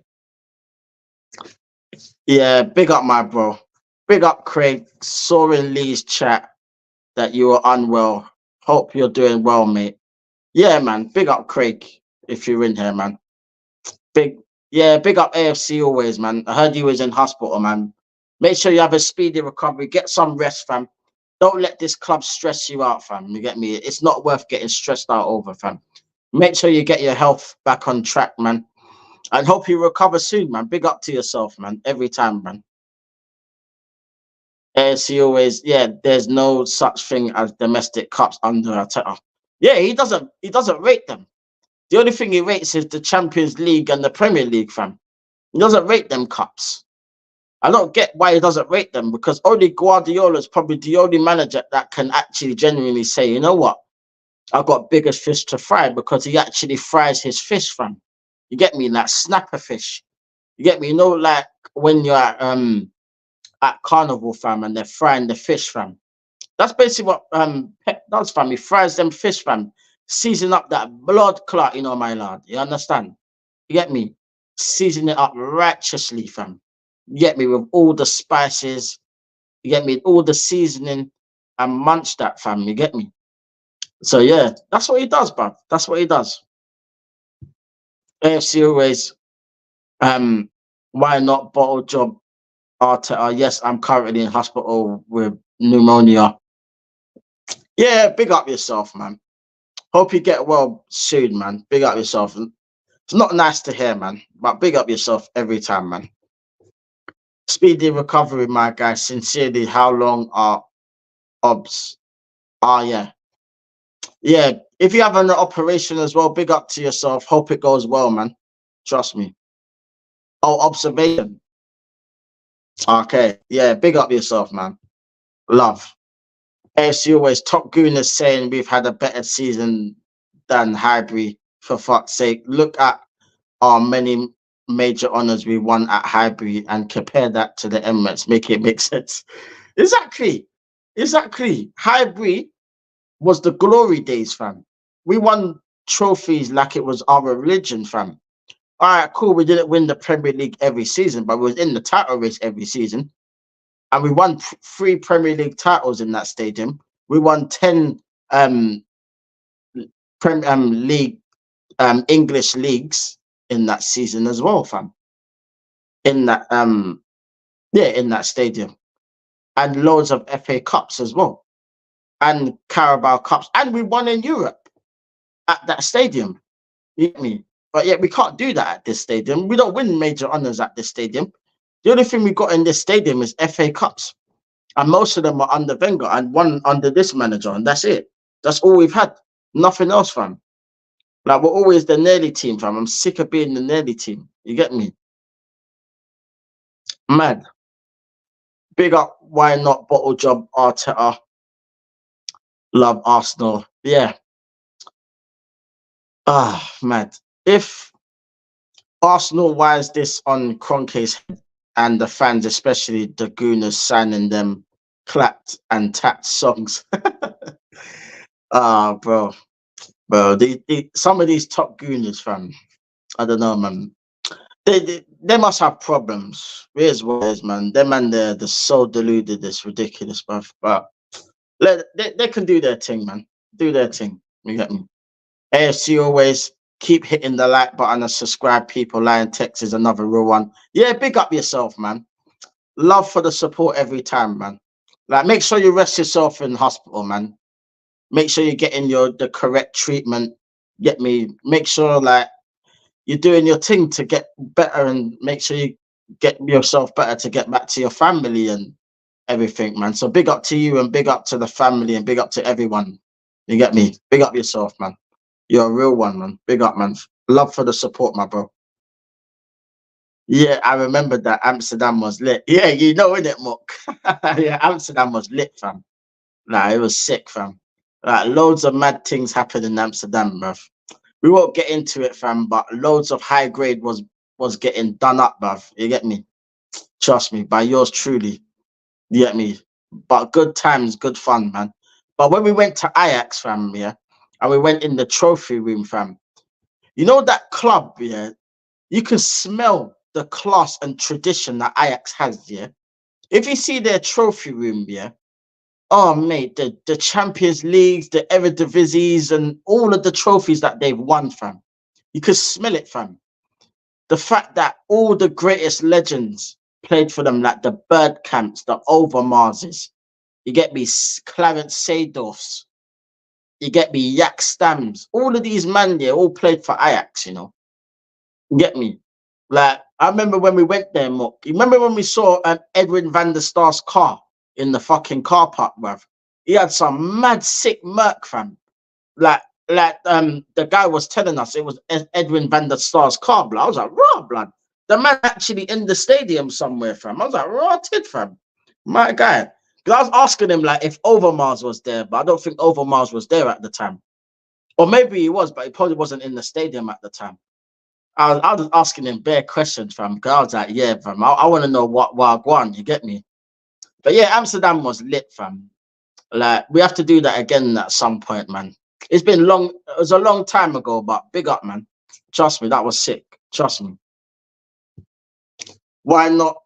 Yeah, big up my bro. Big up Craig. Saw in Lee's chat that you were unwell. Hope you're doing well, mate. Yeah, man. Big up Craig if you're in here, man. Big big up AFC always, man. I heard you was in hospital, man. Make sure you have a speedy recovery. Get some rest, fam. Don't let this club stress you out, fam. You get me? It's not worth getting stressed out over, fam. Make sure you get your health back on track, man. And hope you recover soon, man. Big up to yourself, man. Every time, man. AFC always, yeah, there's no such thing as domestic cups under Arteta. Yeah, he doesn't rate them. The only thing he rates is the Champions League and the Premier League, fam. He doesn't rate them cups. I don't get why he doesn't rate them, because only Guardiola is probably the only manager that can actually genuinely say, you know what, I've got biggest fish to fry, because he actually fries his fish, fam. You get me? Like snapper fish. You get me? You know, like when you're at Carnival, fam, and they're frying the fish, fam. That's basically what Pep does, fam. He fries them fish, fam. Season up that blood clot, you know, my lad. You understand? You get me? Season it up righteously, fam. You get me? With all the spices. You get me? All the seasoning, and munch that, fam. You get me? So yeah, that's what he does, bruv. That's what he does. AFC always, why not bottle job Arteta? Yes, I'm currently in hospital with pneumonia. Yeah, big up yourself, man. Hope you get well soon, man. Big up yourself. It's not nice to hear, man, but big up yourself every time, man. Speedy recovery, my guy. Sincerely, how long are obs? Ah, yeah. Yeah. If you have an operation as well, big up to yourself. Hope it goes well, man. Trust me. Oh, observation. Okay. Yeah, big up yourself, man. Love. AFC always top goon is saying we've had a better season than Highbury. For fuck's sake. Look at our many major honours we won at Highbury and compare that to the Emirates. Make it make sense. Exactly. Exactly. Highbury was the glory days, fam. We won trophies like it was our religion, fam. All right, cool. We didn't win the Premier League every season, but we was in the title race every season. And we won 3 Premier League titles in that stadium. We won 10 league English leagues in that season as well, fam. In that in that stadium. And loads of FA Cups as well. And Carabao Cups. And we won in Europe at that stadium. You get me? But yet we can't do that at this stadium. We don't win major honours at this stadium. The only thing we got in this stadium is FA Cups. And most of them are under Wenger and one under this manager. And that's it. That's all we've had. Nothing else, fam. Like, we're always the nearly team, fam. I'm sick of being the nearly team. You get me? Mad. Big up, why not bottle job Arteta? Love Arsenal. Yeah. Ah, mad. If Arsenal wires this on Kroenke's head and the fans, especially the Gooners, signing them clapped and tapped songs. Ah, bro. Some of these top Gooners, fam. I don't know, man. They must have problems. Here's what it is, man. Them and they're so deluded. It's ridiculous, bruv. But they can do their thing, man. Do their thing. You get me? AFC always keep hitting the like button and subscribe, people. Liontekz is another real one. Yeah, big up yourself, man. Love for the support every time, man. Like, make sure you rest yourself in hospital, man. Make sure you're getting the correct treatment. Get me? Make sure, like, you're doing your thing to get better and make sure you get yourself better to get back to your family and everything, man. So big up to you and big up to the family and big up to everyone. You get me? Big up yourself, man. You're a real one, man. Big up, man. Love for the support, my bro. Yeah, I remember that Amsterdam was lit. Yeah, you know, innit, Mook? Yeah, Amsterdam was lit, fam. Nah, it was sick, fam. Like, loads of mad things happened in Amsterdam, bruv. We won't get into it, fam, but loads of high grade was getting done up, bruv. You get me? Trust me, by yours truly. You get me? But good times, good fun, man. But when we went to Ajax, fam, yeah, and we went in the trophy room, fam, you know that club, yeah, you can smell the class and tradition that Ajax has, yeah. If you see their trophy room, yeah, oh mate, the Champions Leagues, the Eredivisie, and all of the trophies that they've won, fam, you could smell it, fam. The fact that all the greatest legends played for them, like the Birdcamps, the Overmarses, you get me, Clarence Seedorfs, you get me, Jack Stams, all of these man there all played for Ajax, you know. You get me? Like, I remember when we went there, Mook. You remember when we saw Edwin van der Star's car in the fucking car park, bruv? He had some mad sick Merc, fam. Like, the guy was telling us it was Edwin van der Star's car, blood. I was like, raw, blood. The man actually in the stadium somewhere, fam. I was like, raw tid, fam. My guy. Because I was asking him, like, if Overmars was there, but I don't think Overmars was there at the time. Or maybe he was, but he probably wasn't in the stadium at the time. I was asking him bare questions, fam. Cause I was like, yeah, fam, I want to know what Wagwan, you get me? But yeah, Amsterdam was lit, fam. Like, we have to do that again at some point, man. It's been long, it was a long time ago, but big up, man. Trust me, that was sick. Trust me. Why not?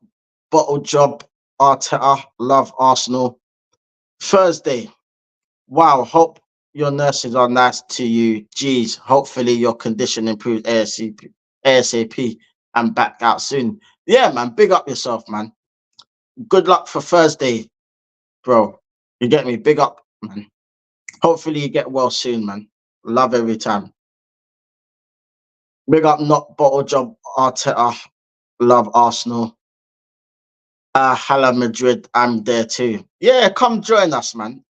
Bottle job, Arteta, love Arsenal. Thursday. Wow, hope your nurses are nice to you. Geez, hopefully your condition improves ASAP and back out soon. Yeah, man, big up yourself, man. Good luck for Thursday, bro. You get me? Big up, man. Hopefully you get well soon, man. Love every time. Big up, not bottle job, Arteta. Love Arsenal. Hala Madrid, I'm there too. Yeah, come join us, man.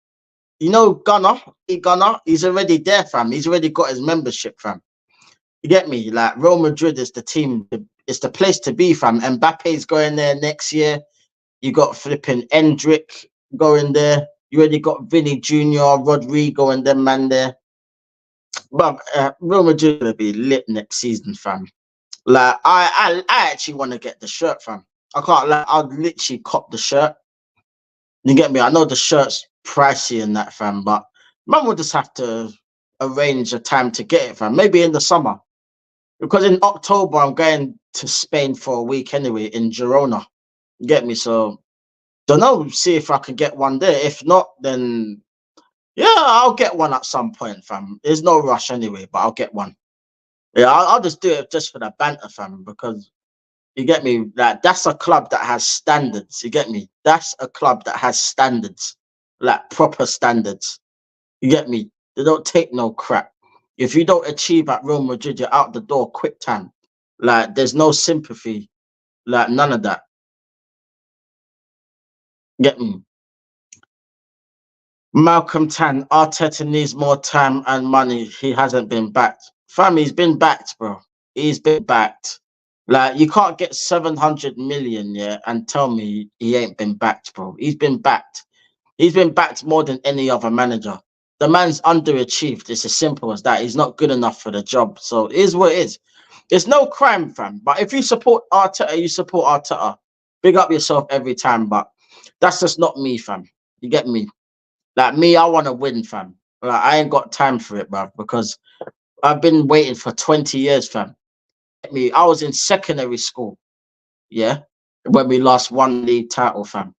You know Gunner, he's already there, fam. He's already got his membership, fam. You get me? Like, Real Madrid is the team, it's the place to be, fam. Mbappe's going there next year. You got flipping Endrick going there. You already got Vinny Jr., Rodrigo, and them man there. But Real Madrid will be lit next season, fam. Like, I actually want to get the shirt, fam. I can't lie, I'll literally cop the shirt. You get me? I know the shirt's pricey and that, fam, but man will just have to arrange a time to get it, fam. Maybe in the summer. Because in October, I'm going to Spain for a week anyway, in Girona. You get me? So, don't know, see if I can get one there. If not, then, yeah, I'll get one at some point, fam. There's no rush anyway, but I'll get one. Yeah, I'll just do it just for the banter, fam, because you get me? Like, that's a club that has standards. You get me? That's a club that has standards, like proper standards. You get me? They don't take no crap. If you don't achieve at Real Madrid, you're out the door quick time. Like, there's no sympathy, like none of that. Get me? Malcolm Tan, Arteta needs more time and money. He hasn't been backed. Fam, he's been backed, bro. He's been backed. Like, you can't get 700 million, yeah, and tell me he ain't been backed, bro. He's been backed. He's been backed more than any other manager. The man's underachieved. It's as simple as that. He's not good enough for the job. So it is what it is. It's no crime, fam. But if you support Arteta, you support Arteta. Big up yourself every time. But that's just not me, fam. You get me? Like, me, I want to win, fam. Like, I ain't got time for it, bruv, because I've been waiting for 20 years, fam. Me, I was in secondary school, yeah, when we last won the title, fam.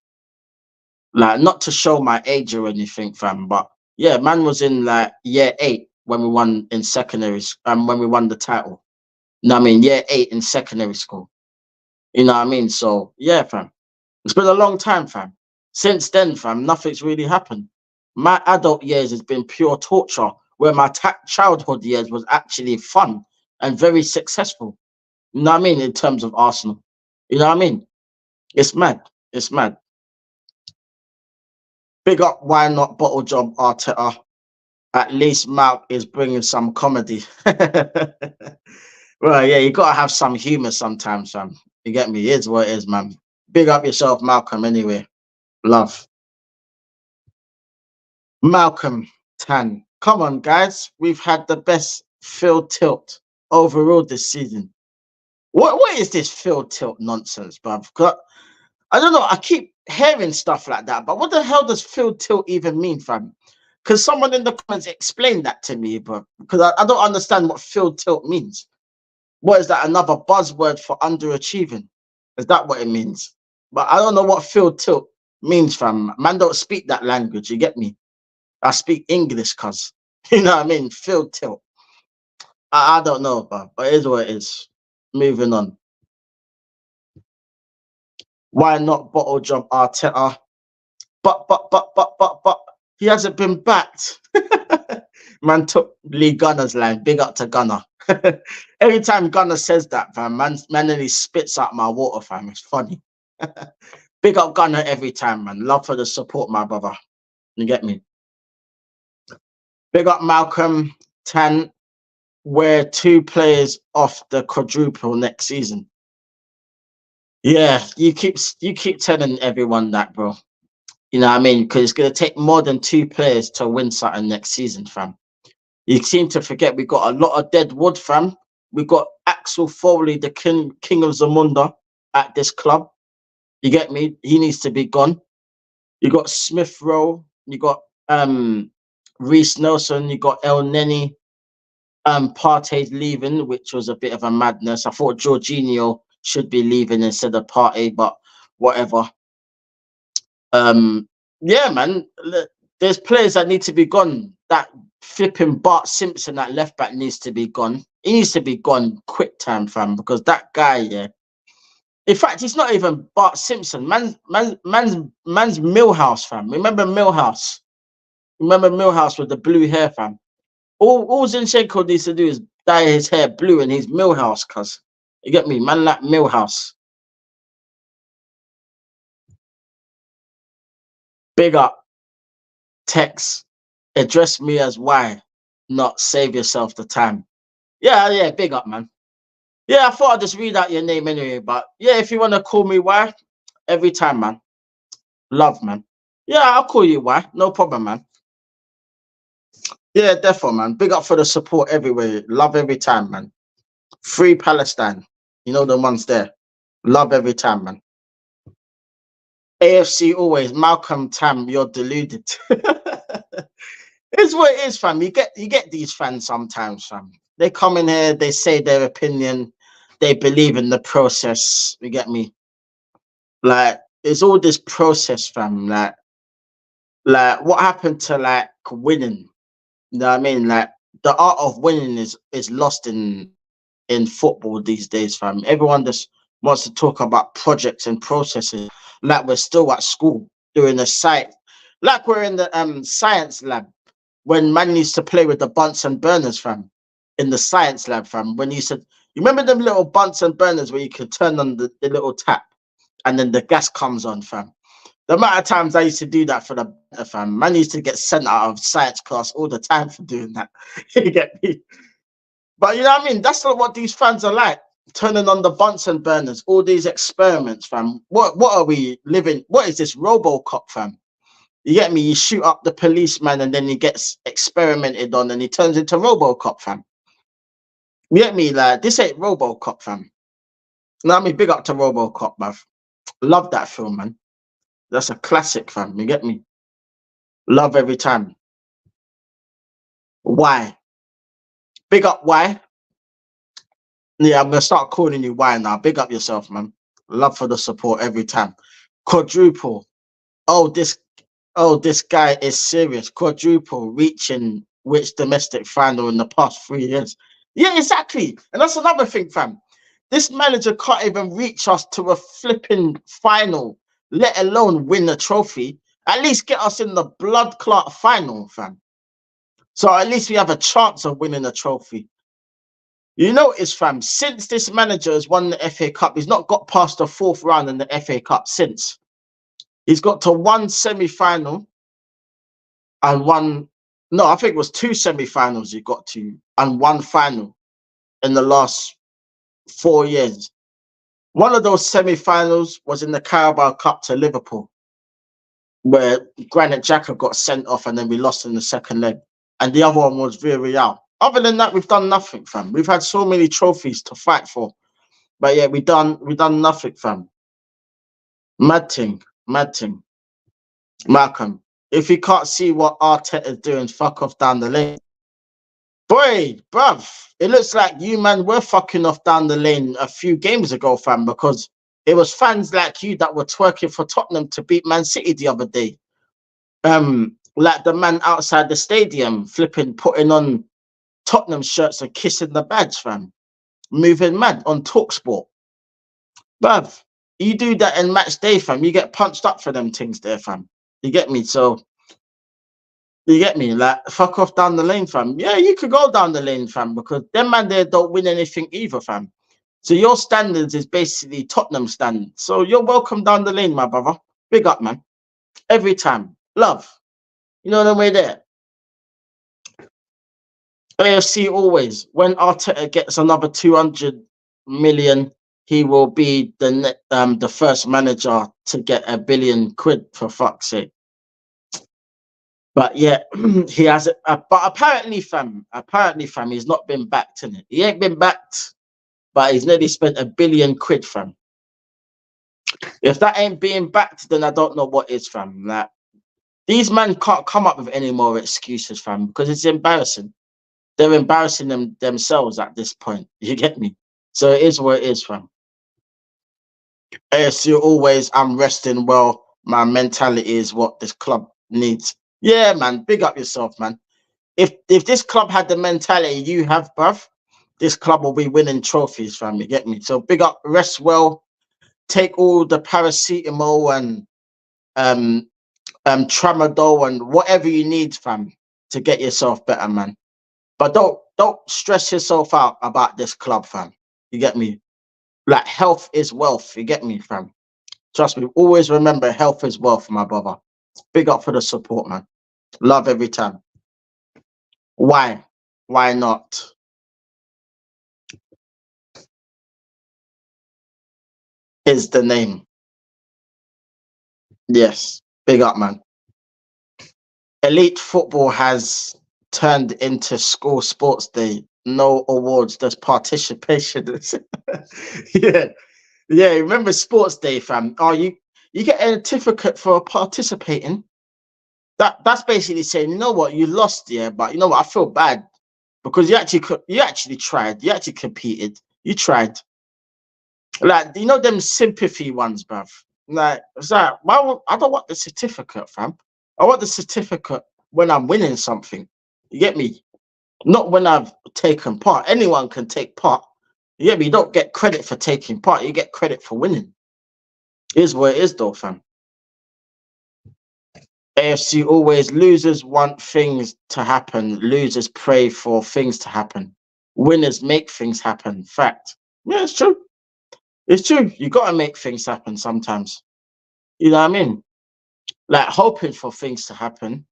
Like, not to show my age or anything, fam, but yeah, man was in like year 8 when we won in secondary, when we won the title. You know what I mean? Year 8 in secondary school. You know what I mean? So yeah, fam. It's been a long time, fam. Since then, fam, nothing's really happened. My adult years has been pure torture, where my childhood years was actually fun. and very successful. You know what I mean? In terms of Arsenal. You know what I mean? It's mad. It's mad. Big up, why not bottle job Arteta? At least Malk is bringing some comedy. Well, yeah, you gotta have some humor sometimes, fam. You get me? It is what it is, man. Big up yourself, Malcolm. Anyway, love. Malcolm Tan. Come on, guys. We've had the best field tilt overall this season. What is this field tilt nonsense, bruv? I don't know. I keep hearing stuff like that, but what the hell does field tilt even mean, fam? Because someone in the comments explained that to me, bro. Because I don't understand what field tilt means. What is that? Another buzzword for underachieving? Is that what it means? But I don't know what field tilt means, fam. Man, don't speak that language. You get me? I speak English, cuz. You know what I mean? Field tilt. I don't know, but it is what it is. Moving on. Why not bottle job Arteta? But he hasn't been backed. Man took Lee Gunner's line. Big up to Gunner. Every time Gunner says that, fam, man nearly spits out my water, fam. It's funny. Big up Gunner every time, man. Love for the support, my brother. You get me? Big up Malcolm Tan. We're 2 players off the quadruple next season. Yeah, you keep telling everyone that, bro. You know what I mean? Because it's gonna take more than 2 players to win something next season, fam. You seem to forget we got a lot of dead wood, fam. We got Axel Foley, the king of Zamunda, at this club. You get me? He needs to be gone. You got Smith Rowe. You got Reece Nelson. You got El Neni. Partey's leaving, which was a bit of a madness. I thought Jorginho should be leaving instead of Partey, but whatever. Yeah, man. There's players that need to be gone. That flipping Bart Simpson, that left back, needs to be gone. He needs to be gone quick time, fam, because that guy, yeah. In fact, he's not even Bart Simpson. Man's Millhouse, fam. Remember Millhouse? Remember Millhouse with the blue hair, fam? All Zinchenko needs to do is dye his hair blue and he's Millhouse, cuz. You get me? Man like Millhouse. Big up. Text. Address me as why, not save yourself the time. Yeah, big up, man. Yeah, I thought I'd just read out your name anyway, but yeah, if you want to call me why, every time, man. Love, man. Yeah, I'll call you why. No problem, man. Yeah, definitely, man. Big up for the support everywhere. Love every time, man. Free Palestine. You know the ones there. Love every time, man. AFC always. Malcolm Tam, you're deluded. It's what it is, fam. You get these fans sometimes, fam. They come in here, they say their opinion, they believe in the process. You get me? Like, it's all this process, fam. Like what happened to like winning? You know what I mean? Like the art of winning is lost in football these days, fam. Everyone just wants to talk about projects and processes like we're still at school doing a site, like we're in the science lab when man used to play with the Bunsen burners, fam, in the science lab, fam. When you said, you remember them little Bunsen burners where you could turn on the little tap and then the gas comes on, fam. The amount of times I used to do that for the Banter, fam. Man used to get sent out of science class all the time for doing that. You get me? But you know what I mean? That's not what these fans are like. Turning on the Bunsen burners, all these experiments, fam. What are we living? What is this RoboCop, fam? You get me? You shoot up the policeman and then he gets experimented on and he turns into RoboCop, fam. You get me? Like, this ain't RoboCop, fam. You know what I mean? Big up to RoboCop, bruv. Love that film, man. That's a classic, fam. You get me? Love every time. Why? Big up why? Yeah, I'm gonna start calling you why now. Big up yourself, man. Love for the support every time. Quadruple. Oh, this guy is serious. Quadruple reaching which domestic final in the past 3 years. Yeah, exactly. And that's another thing, fam. This manager can't even reach us to a flipping final, let alone win the trophy. At least get us in the blood clot final, fam. So at least we have a chance of winning a trophy. You notice, fam, since this manager has won the FA Cup, he's not got past the fourth round in the FA Cup since. He's got to one semi-final and one, no, I think it was two semi-finals he got to and one final in the last 4 years. One of those semi-finals was in the Carabao Cup to Liverpool, where Granit Xhaka got sent off and then we lost in the second leg. And the other one was Villarreal. Other than that, we've done nothing, fam. We've had so many trophies to fight for. But yeah, we done nothing, fam. Mad thing. Malcolm, if you can't see what Arteta's doing, fuck off down the lane. Boy, bruv, it looks like you, man, were fucking off down the lane a few games ago, fam, because it was fans like you that were twerking for Tottenham to beat Man City the other day. Like the man outside the stadium, putting on Tottenham shirts and kissing the badge, fam. Moving mad on TalkSport. Bruv, you do that in match day, fam. You get punched up for them things there, fam. You get me? So, you get me? Like, fuck off down the lane, fam. Yeah, you could go down the lane, fam, because them man there don't win anything either, fam. So your standards is basically Tottenham standards. So you're welcome down the lane, my brother. Big up, man. Every time. Love. You know the way there. AFC always. When Arteta gets another 200 million, he will be the first manager to get £1 billion, for fuck's sake. But yeah, he has it. But apparently, fam, he's not been backed in it. He ain't been backed, but he's nearly spent £1 billion, fam. If that ain't being backed, then I don't know what is, fam. Like, these men can't come up with any more excuses, fam, because it's embarrassing. They're embarrassing themselves at this point. You get me? So it is what it is, fam. AFC always, I'm resting well. My mentality is what this club needs. Yeah, man. Big up yourself, man. If this club had the mentality you have, bruv, this club will be winning trophies, fam. You get me? So big up, rest well, take all the paracetamol and tramadol and whatever you need, fam, to get yourself better, man. But don't stress yourself out about this club, fam. You get me? Like, health is wealth. You get me, fam? Trust me. Always remember, health is wealth, my brother. Big up for the support, man. Love every time. Why? Why not? Is the name. Yes. Big up, man. Elite football has turned into school sports day. No awards, just participation. Yeah. Yeah, remember sports day, fam. Oh, you get a certificate for participating. That's basically saying, you know what, you lost, yeah, but you know what, I feel bad because you actually tried, you actually competed, you tried. Like, you know them sympathy ones, bruv. Like, it's like, I don't want the certificate, fam. I want the certificate when I'm winning something. You get me? Not when I've taken part. Anyone can take part. You get me? You don't get credit for taking part. You get credit for winning. Is what it is, though, fam. AFC always, losers want things to happen. Losers pray for things to happen. Winners make things happen. Fact. Yeah, it's true. It's true. You got to make things happen sometimes. You know what I mean? Like, hoping for things to happen.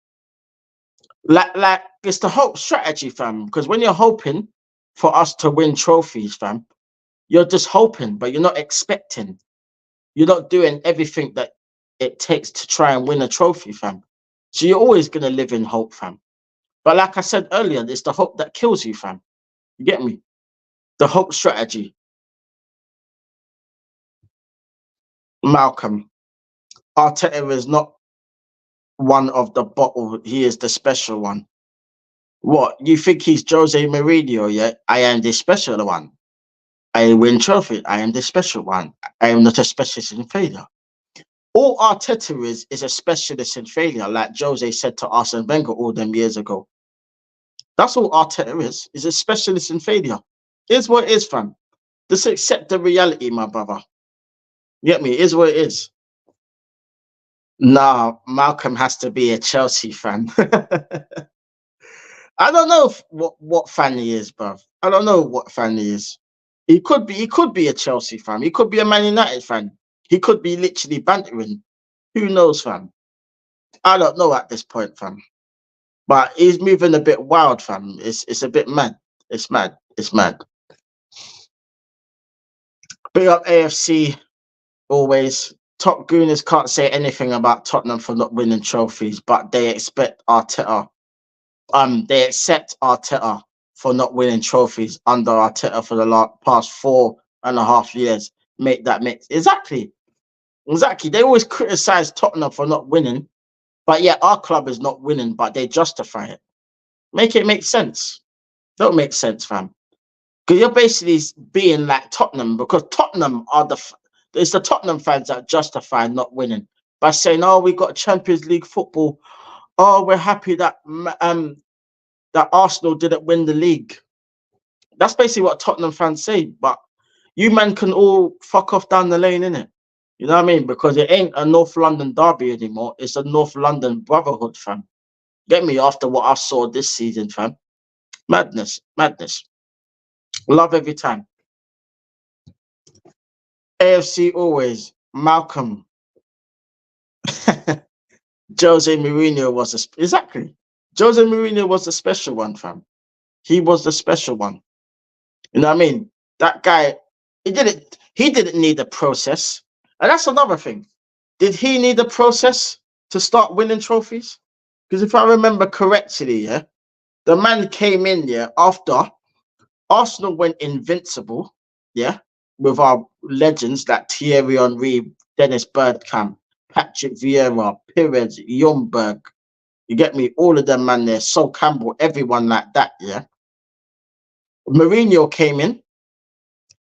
Like it's the hope strategy, fam. Because when you're hoping for us to win trophies, fam, you're just hoping, but you're not expecting. You're not doing everything that it takes to try and win a trophy, fam. So you're always gonna live in hope, fam. But like I said earlier, it's the hope that kills you, fam. You get me? The hope strategy. Malcolm, Arteta is not one of the bottle. He is the special one. What? You think he's Jose Mourinho? Yeah, I am the special one. I win trophy. I am the special one. I am not a specialist in failure. All Arteta is a specialist in failure, like Jose said to Arsene Wenger all them years ago. That's all Arteta is. He's a specialist in failure. Is what it is, fam. Just accept the reality, my brother. You get me? It is what it is. Nah, Malcolm has to be a Chelsea fan. I don't know what fan he is, bruv. I don't know what fan he is. He could be a Chelsea fan. He could be a Man United fan. He could be literally bantering. Who knows, fam? I don't know at this point, fam. But he's moving a bit wild, fam. It's a bit mad. It's mad. It's mad. Big up AFC always. Top Gooners can't say anything about Tottenham for not winning trophies, but they expect Arteta. They accept Arteta for not winning trophies under Arteta for the past 4.5 years. Make that mix. Exactly. They always criticize Tottenham for not winning, but yeah, our club is not winning, but they justify it. Make it make sense. Don't make sense, fam. Because you're basically being like Tottenham, because Tottenham are it's the Tottenham fans that justify not winning by saying, "Oh, we got Champions League football. Oh, we're happy that that Arsenal didn't win the league." That's basically what Tottenham fans say. But you man can all fuck off down the lane, innit? You know what I mean? Because it ain't a North London derby anymore. It's a North London brotherhood, fam. Get me after what I saw this season, fam. Madness, madness. Love every time. AFC always. Malcolm. Jose Mourinho was exactly. Jose Mourinho was the special one, fam. He was the special one. You know what I mean? That guy, he didn't need a process. And that's another thing. Did he need a process to start winning trophies? Because if I remember correctly, yeah, the man came in, yeah, after Arsenal went invincible, yeah, with our legends like Thierry Henry, Dennis Bergkamp, Patrick Vieira, Pires, Ljungberg. You get me? All of them, man, there. Sol Campbell, everyone like that, yeah. Mourinho came in,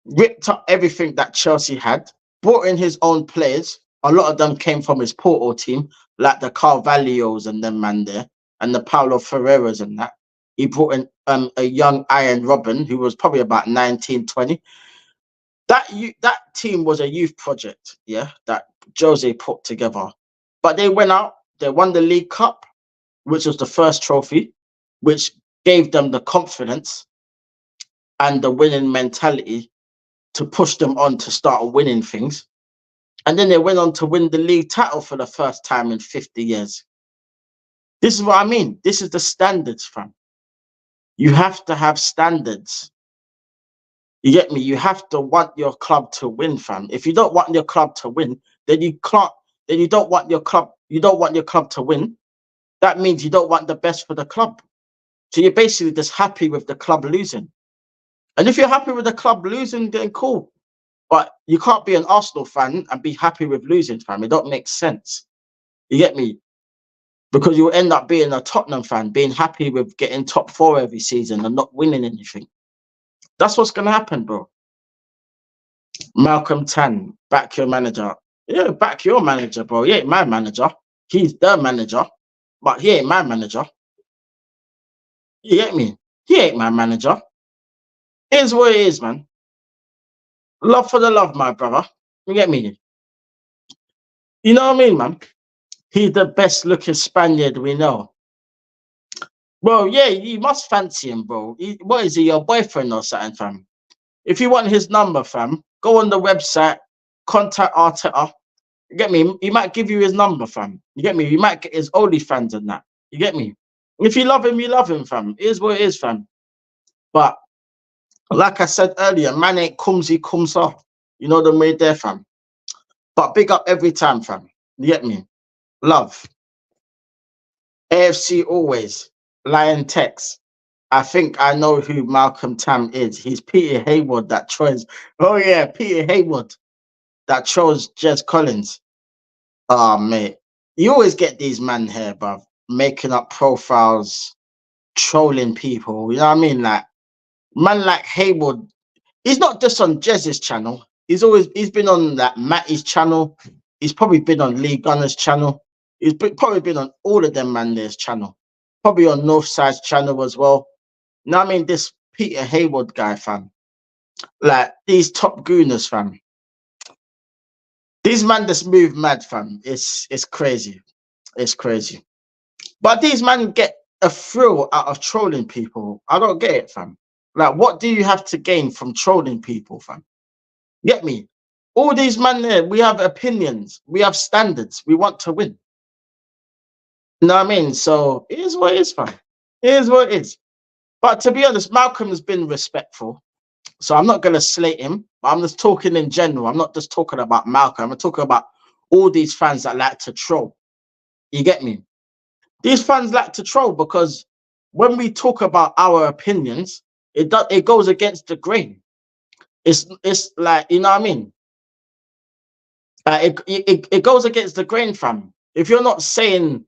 ripped up everything that Chelsea had, brought in his own players. A lot of them came from his Porto team, like the Carvalhos and them, man, there, and the Paulo Ferreiras and that. He brought in a young Iron Robin, who was probably about 19, 20. That team was a youth project, yeah, that Jose put together. But they went out, they won the League Cup, which was the first trophy, which gave them the confidence and the winning mentality to push them on to start winning things. And then they went on to win the league title for the first time in 50 years. This is what I mean. This is the standards, fam. You have to have standards. You get me? You have to want your club to win, fam. If you don't want your club to win, then you can't, then you don't want your club to win. That means you don't want the best for the club. So you're basically just happy with the club losing. And if you're happy with the club losing, then cool. But you can't be an Arsenal fan and be happy with losing, fam. It don't make sense. You get me? Because you'll end up being a Tottenham fan, being happy with getting top 4 every season and not winning anything. That's what's going to happen, bro. Malcolm Tan, back your manager. Yeah, back your manager, bro. He ain't my manager. He's the manager, but he ain't my manager. You get me? He ain't my manager. It is what it is, man. Love for the love, my brother. You get me? You know what I mean, man? He's the best looking Spaniard we know. Bro, yeah, you must fancy him, bro. What is he, your boyfriend or something, fam? If you want his number, fam, go on the website, contact Arteta. You get me? He might give you his number, fam. You get me? You might get his OnlyFans and that. You get me? If you love him, fam. It is what it is, fam. But like I said earlier, man ain't comes off. You know the way there, fam. But big up every time, fam. You get me? Love. AFC always. Liontekz. I think I know who Malcolm Tam is. He's Peter Hayward that trolls. Oh yeah, Peter Hayward that trolls Jez Collins. Oh mate, you always get these men here, bruv, making up profiles, trolling people. You know what I mean? Like man like Hayward, he's not just on Jez's channel. He's been on that Matty's channel. He's probably been on Lee Gunner's channel. Probably been on all of them man there's channel. Probably on Northside's channel as well. You know what I mean? This Peter Hayward guy, fam. Like these top gooners, fam. These man just move mad, fam. It's crazy. It's crazy. But these man get a thrill out of trolling people. I don't get it, fam. Like, what do you have to gain from trolling people, fam? Get me? All these men there, we have opinions, we have standards, we want to win. You know what I mean? So it is what it is, fam. It is what it is. But to be honest, Malcolm has been respectful. So I'm not going to slate him. I'm just talking in general. I'm not just talking about Malcolm. I'm talking about all these fans that like to troll. You get me? These fans like to troll because when we talk about our opinions, it goes against the grain. It's like, you know what I mean? It goes against the grain, fam. If you're not saying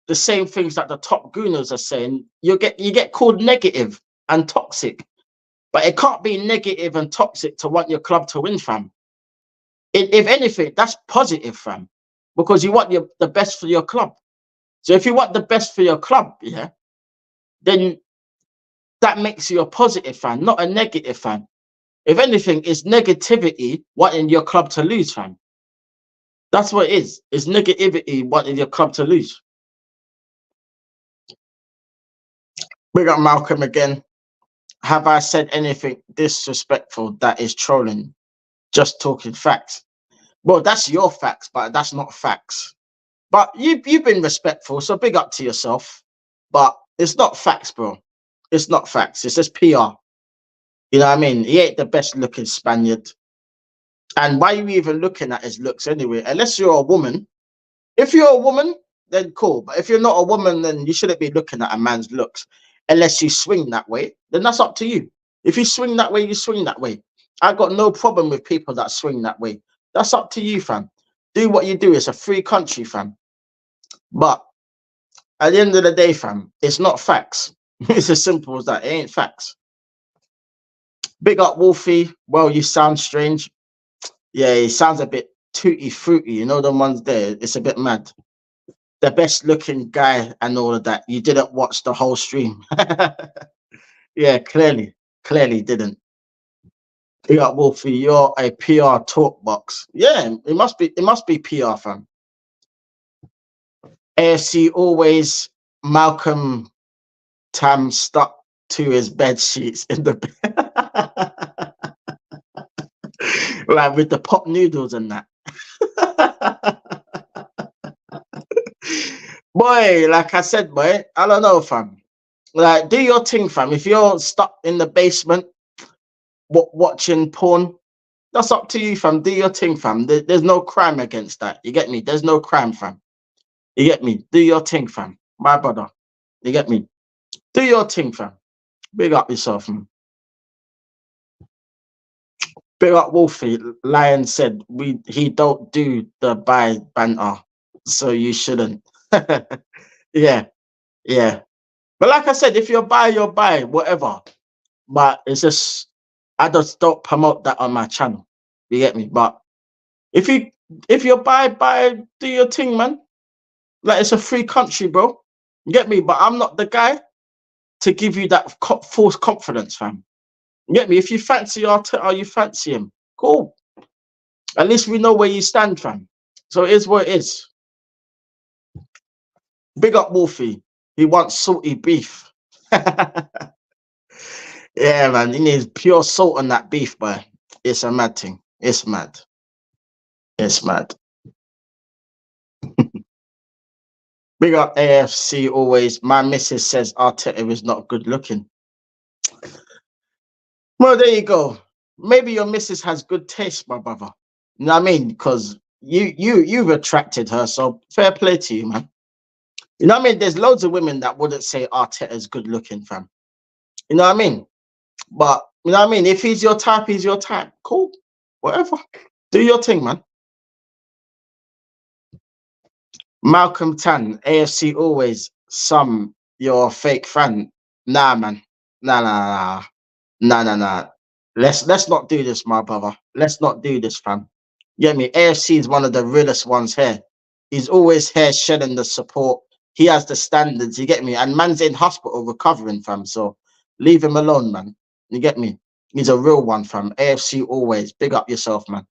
the same things that the top gooners are saying, you get called negative and toxic. But it can't be negative and toxic to want your club to win, fam. If anything, that's positive, fam, because you want the best for your club. So if you want the best for your club, yeah, then that makes you a positive fan, not a negative fan. If anything, it's negativity wanting your club to lose, fam. That's what it is. It's negativity wanting your club to lose. Big up Malcolm again. Have I said anything disrespectful that is trolling? Just talking facts. Well, that's your facts, but that's not facts. But you've been respectful, so big up to yourself. But it's not facts, bro. It's not facts. It's just PR. You know what I mean? He ain't the best looking Spaniard. And why are you even looking at his looks anyway? Unless you're a woman. If you're a woman, then cool. But if you're not a woman, then you shouldn't be looking at a man's looks. Unless you swing that way, then that's up to you. If you swing that way, you swing that way. I got no problem with people that swing that way. That's up to you, fam. Do what you do. It's a free country, fam. But at the end of the day, fam, it's not facts. It's as simple as that. It ain't facts. Big up Wolfie. Well, you sound strange. Yeah, he sounds a bit tutti fruity. You know the ones there. It's a bit mad. The best looking guy and all of that. You didn't watch the whole stream. Yeah, clearly didn't. Big up Wolfie. You're a PR talk box. Yeah, it must be PR, fam. AFC always. Malcolm Tam stuck to his bed sheets in the like with the pop noodles and that. Boy, like I said, boy, I don't know, fam. Like, do your thing, fam. If you're stuck in the basement watching porn, that's up to you, fam. Do your thing, fam. There's no crime against that. You get me? There's no crime, fam. You get me? Do your thing, fam. My brother. You get me? Do your thing, fam. Big up yourself, man. Big up Wolfie. Lion said he don't do the buy banter, so you shouldn't. Yeah, yeah. But like I said, if you're buy, whatever. But it's just I just don't promote that on my channel. You get me? But if you buy, do your thing, man. Like, it's a free country, bro. You get me? But I'm not the guy to give you that false confidence, fam. You get me? If you fancy or you fancy him, cool. At least we know where you stand, fam. So it is what it is. Big up Wolfie. He wants salty beef. Yeah, man. He needs pure salt on that beef, boy. It's a mad thing. It's mad. It's mad. Big up AFC always. My missus says Arteta is not good looking. Well, there you go. Maybe your missus has good taste, my brother. You know what I mean? Because you've attracted her, so fair play to you, man. You know what I mean? There's loads of women that wouldn't say Arteta's good looking, fam. You know what I mean? But you know what I mean? If he's your type, he's your type. Cool. Whatever. Do your thing, man. Malcolm Tan, AFC always. You're a fake fan. Nah, man. Nah. Let's not do this, my brother. Let's not do this, fam. Get me? AFC is one of the realest ones here. He's always here shedding the support. He has the standards, you get me? And man's in hospital recovering, fam. So leave him alone, man. You get me? He's a real one, fam. AFC always. Big up yourself, man.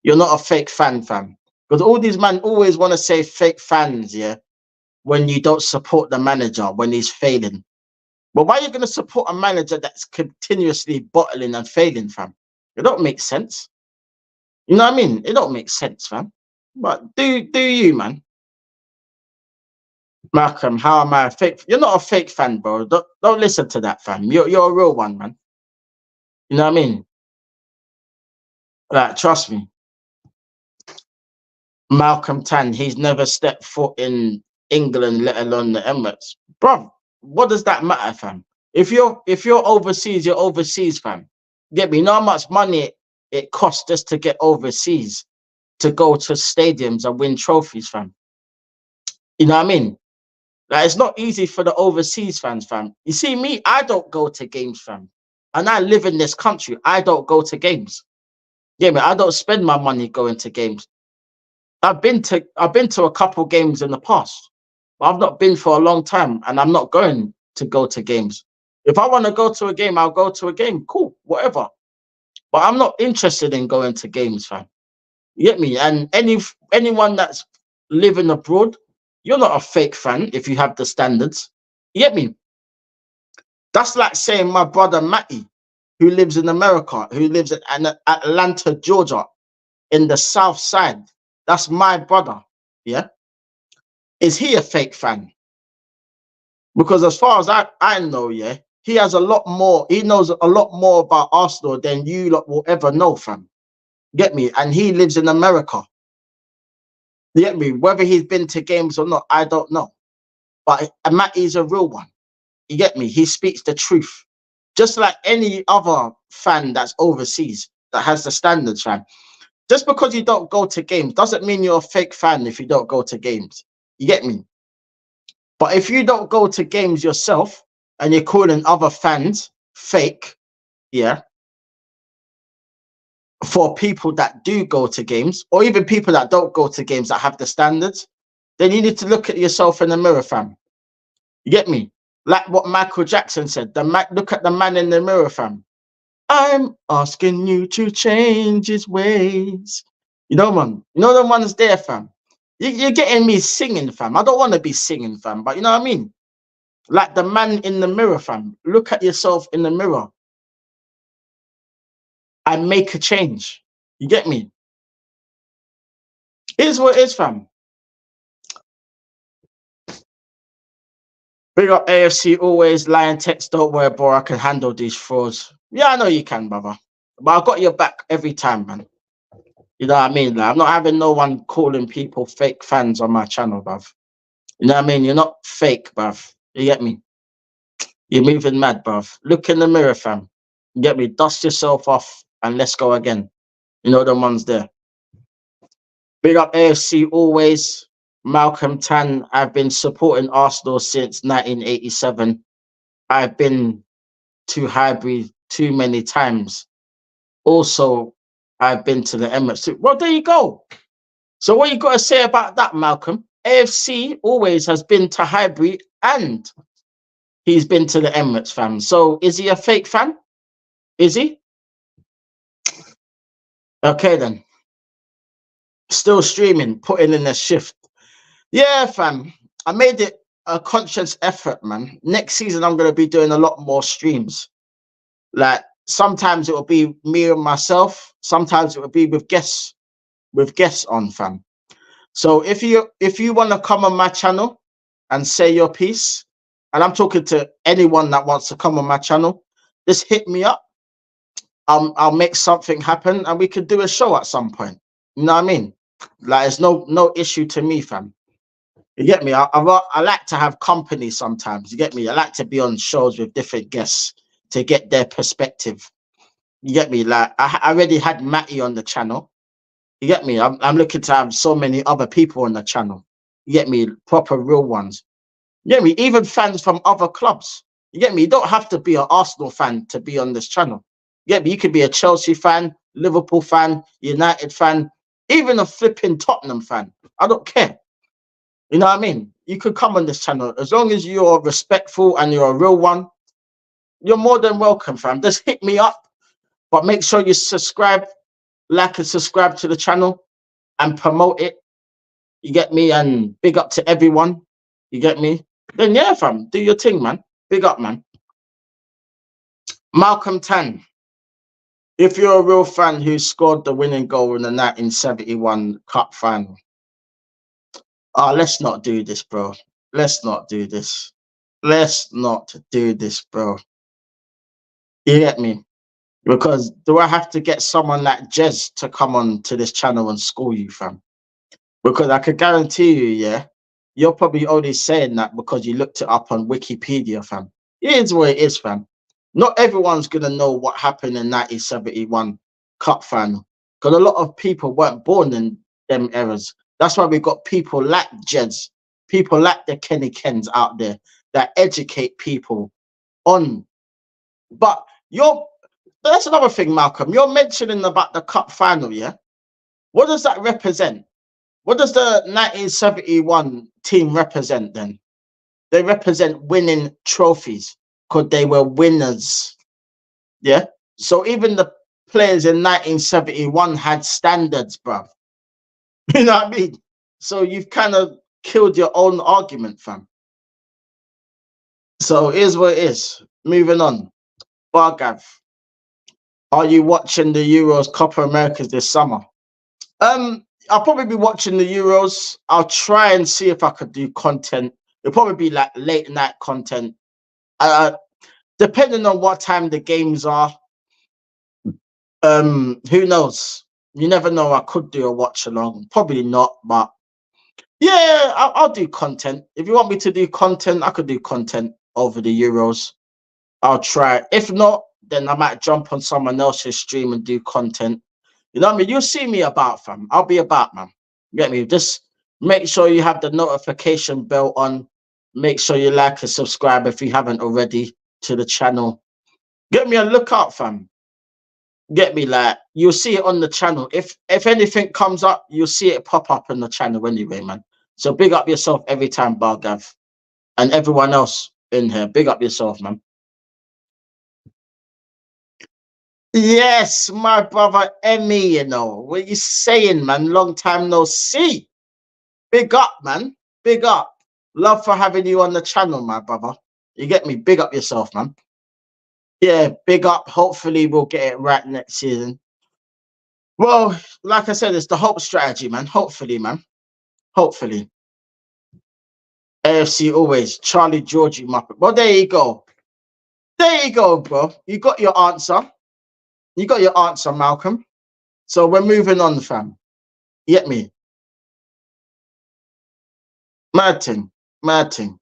You're not a fake fan, fam. Because all these men always want to say fake fans, yeah? when you don't support the manager when he's failing. But why are you going to support a manager that's continuously bottling and failing, fam? It don't make sense. You know what I mean? It don't make sense, fam. But do you, man? Malcolm, how am I a fake? You're not a fake fan, bro. Don't listen to that, fam. You're a real one, man. You know what I mean? Like, trust me. Malcolm Tan, he's never stepped foot in England, let alone the Emirates. Bro, what does that matter, fam? If you're overseas, you're overseas, fam. Get me? You know how much money it costs just to get overseas, to go to stadiums and win trophies, fam. You know what I mean? Like, it's not easy for the overseas fans, fam. You see, me, I don't go to games, fam. And I live in this country. I don't go to games. Yeah, man, I don't spend my money going to games. I've been to a couple games in the past, but I've not been for a long time, and I'm not going to go to games. If I want to go to a game, I'll go to a game. Cool, whatever. But I'm not interested in going to games, fam. You get me? And anyone that's living abroad, you're not a fake fan if you have the standards. You get me? That's like saying my brother Matty, who lives in America, who lives in Atlanta, Georgia, in the South Side. That's my brother. Yeah. Is he a fake fan? Because as far as I know, yeah, he has a lot more. He knows a lot more about Arsenal than you lot will ever know, fam. Get me? And he lives in America. You get me? Whether he's been to games or not, I don't know. But Matty's a real one. You get me? He speaks the truth. Just like any other fan that's overseas that has the standards, fam. Just because you don't go to games doesn't mean you're a fake fan if you don't go to games. You get me? But if you don't go to games yourself and you're calling other fans fake, yeah, for people that do go to games, or even people that don't go to games that have the standards, then you need to look at yourself in the mirror, fam. You get me? Like what Michael Jackson said, look at the man in the mirror, fam. I'm asking you to change his ways. You know, man. You know the ones there, fam. You're getting me singing, fam. I don't want to be singing, fam, but you know what I mean? Like the man in the mirror, fam. Look at yourself in the mirror and make a change. You get me? It is what it is, fam. Big up AFC always. Liontekz, don't worry, bro. I can handle these frauds. Yeah, I know you can, brother. But I got your back every time, man. You know what I mean? Like, I'm not having no one calling people fake fans on my channel, bruv. You know what I mean? You're not fake, bruv. You get me? You're moving mad, bruv. Look in the mirror, fam. You get me? Dust yourself off and let's go again. You know the ones there. Big up AFC always. Malcolm Tan. I've been supporting Arsenal since 1987. I've been to Highbury too many times. Also, I've been to the Emirates too. Well, there you go. So what you got to say about that, Malcolm? AFC always has been to Highbury and he's been to the Emirates, fam. So is he a fake fan? Is he? Okay, then. Still streaming, putting in a shift. Yeah, fam. I made it a conscious effort, man. Next season, I'm going to be doing a lot more streams. Like, sometimes it will be me and myself. Sometimes it will be with guests on, fam. So if you want to come on my channel and say your piece, and I'm talking to anyone that wants to come on my channel, just hit me up. I'll make something happen and we could do a show at some point. You know what I mean? Like, it's no issue to me, fam. You get me? I like to have company sometimes. You get me? I like to be on shows with different guests to get their perspective. You get me? Like, I already had Matty on the channel. You get me? I'm looking to have so many other people on the channel. You get me? Proper real ones. You get me? Even fans from other clubs. You get me? You don't have to be an Arsenal fan to be on this channel. You get me? You could be a Chelsea fan, Liverpool fan, United fan, even a flipping Tottenham fan. I don't care. You know what I mean? You could come on this channel. As long as you're respectful and you're a real one, you're more than welcome, fam. Just hit me up. But make sure you subscribe, like and subscribe to the channel and promote it. You get me? And big up to everyone. You get me? Then yeah, fam, do your thing, man. Big up, man. Malcolm Tan. If you're a real fan who scored the winning goal in the 1971 Cup final. Let's not do this, bro. Let's not do this. Let's not do this, bro. You get me? Because do I have to get someone like Jez to come on to this channel and school you, fam? Because I could guarantee you, yeah, you're probably only saying that because you looked it up on Wikipedia, fam. It is what it is, fam. Not everyone's going to know what happened in 1971 Cup final. Because a lot of people weren't born in them eras. That's why we got people like Jez, people like the Kenny Kens out there that educate people on. But that's another thing, Malcolm. You're mentioning about the Cup final, yeah? What does that represent? What does the 1971 team represent then? They represent winning trophies because they were winners. Yeah. So even the players in 1971 had standards, bruv. You know what I mean? So you've kind of killed your own argument, fam. So here's what it is. Moving on. Bargav, are you watching the Euros Copa Americas this summer? I'll probably be watching the Euros. I'll try and see if I could do content. It'll probably be like late night content. Depending on what time the games are. Who knows? You never know. I could do a watch along. Probably not, but yeah, I'll do content. If you want me to do content, I could do content over the Euros. I'll try. If not, then I might jump on someone else's stream and do content. You know what I mean? You'll see me about, fam. I'll be about, man. Get me? Just make sure you have the notification bell on. Make sure you like and subscribe if you haven't already to the channel. Get me a lookout, fam. Get me? Like, you'll see it on the channel. If anything comes up, you'll see it pop up on the channel anyway, man. So big up yourself every time, Bargav. And everyone else in here. Big up yourself, man. Yes, my brother Emmy, you know. What you saying, man? Long time no see. Big up, man. Big up. Love for having you on the channel, my brother. You get me? Big up yourself, man. Yeah, big up. Hopefully we'll get it right next season. Well, like I said, it's the hope strategy, man. Hopefully, man. Hopefully. AFC always. Charlie Georgie Muppet. Well, there you go. There you go, bro. You got your answer. You got your answer, Malcolm. So we're moving on, fam. You get me? Mad thing. Mad thing.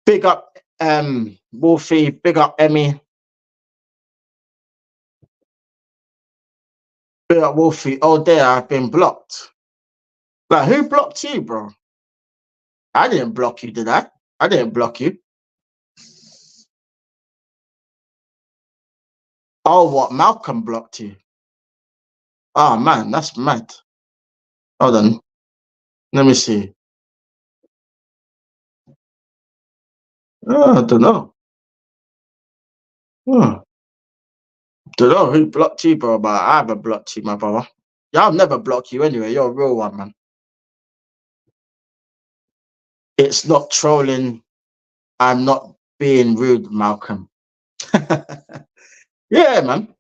Big up Wolfie. Big up Emmy. Big up Wolfie. Oh, there, I've been blocked. Like, who blocked you, bro? I didn't block you, did I? I didn't block you. Oh, what? Malcolm blocked you? Oh, man, that's mad. Hold on. Let me see. Oh, I don't know. Don't know who blocked you, bro, but I haven't blocked you, my brother. Yeah, I'll never block you anyway. You're a real one, man. It's not trolling. I'm not being rude, Malcolm. Yeah, man.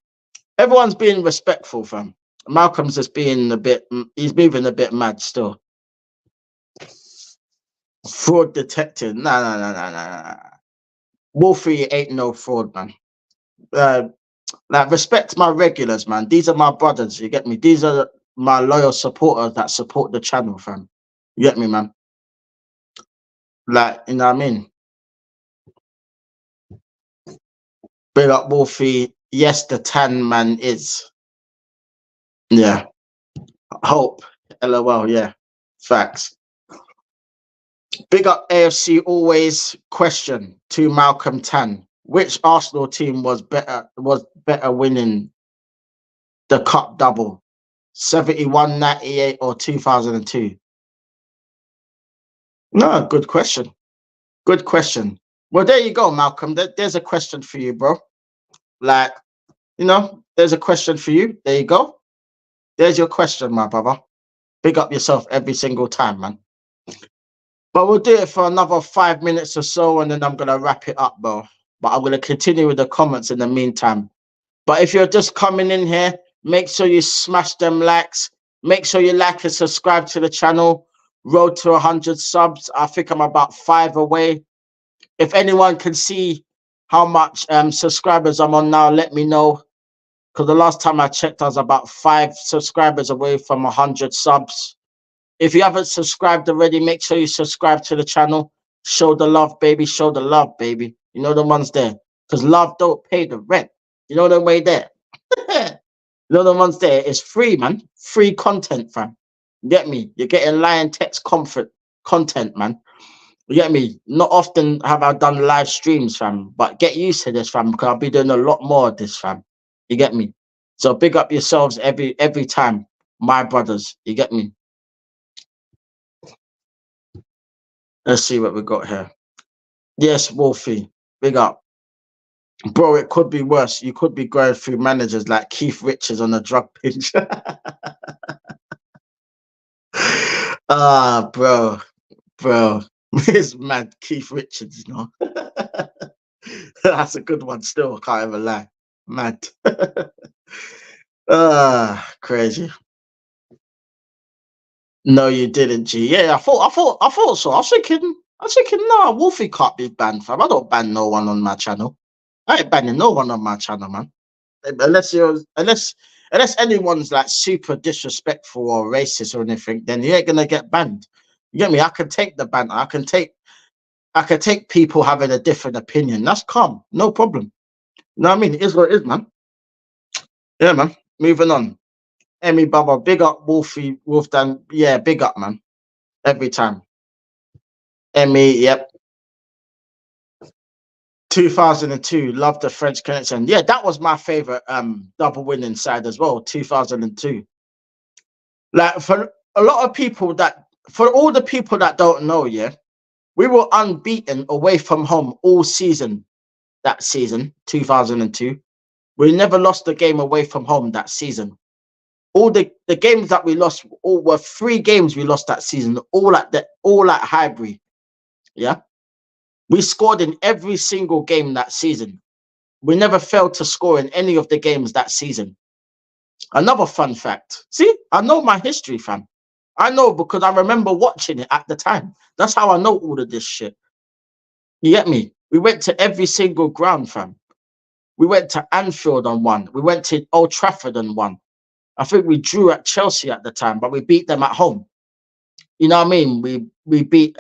Everyone's being respectful, fam. Malcolm's just being a bit, he's moving a bit mad still. Fraud detected. Nah. Wolfie ain't no fraud, man. Like, respect my regulars, man. These are my brothers, you get me? These are my loyal supporters that support the channel, fam. You get me, man? Like, you know what I mean? Big up Wolfie. Yes, the tan man is. Yeah. Hope. LOL, yeah. Facts. Big up AFC always. Question to Malcolm Tan. Which Arsenal team was better winning the cup double? 71, 98 or 2002? No, good question. Good question. Well, there you go, Malcolm. There's a question for you, bro. Like, you know, there's a question for you. There you go. There's your question, my brother. Big up yourself every single time, man. But we'll do it for another 5 minutes or so, and then I'm gonna wrap it up, bro. But I'm gonna continue with the comments in the meantime. But if you're just coming in here, make sure you smash them likes. Make sure you like and subscribe to the channel. Road to 100 subs. I think I'm about 5 away. If anyone can see how much subscribers I'm on now, let me know. Because the last time I checked, I was about 5 subscribers away from 100 subs. If you haven't subscribed already, make sure you subscribe to the channel. Show the love, baby. Show the love, baby. You know the ones there. Because love don't pay the rent. You know the way there. You know the ones there. It's free, man. Free content, fam. You get me? You're getting Liontekz comfort content, man. You get me? Not often have I done live streams, fam. But get used to this, fam, because I'll be doing a lot more of this, fam. You get me? So big up yourselves every time, my brothers. You get me? Let's see what we got here. Yes, Wolfie. Big up. Bro, it could be worse. You could be going through managers like Keith Richards on a drug binge. Ah, bro. It's mad. Keith Richards, you know. That's a good one still. Can't even lie. Mad. Crazy. No, you didn't, G. Yeah, I thought so. I was thinking, nah, Wolfie can't be banned, fam. I don't ban no one on my channel. I ain't banning no one on my channel, man. Unless anyone's like super disrespectful or racist or anything, then you ain't gonna get banned. You get me? I can take the banter. I can take people having a different opinion. That's calm, no problem. You know what I mean? It is what it is, man. Yeah, man. Moving on. Emmy Baba, big up Wolfie, Wolfdan. Yeah, big up, man. Every time. Emmy, yep. 2002, love the French connection. Yeah, that was my favorite double winning side as well. 2002. Like for a lot of people for all the people that don't know, yeah, we were unbeaten away from home all season. That season, 2002, we never lost a game away from home that season. All the games that we lost, all were 3 games we lost that season, all at Highbury. Yeah, we scored in every single game that season. We never failed to score in any of the games that season. Another fun fact. See, I know my history, fam. I know because I remember watching it at the time. That's how I know all of this shit. You get me? We went to every single ground, fam. We went to Anfield and won. We went to Old Trafford and won. I think we drew at Chelsea at the time, but we beat them at home. You know what I mean? We beat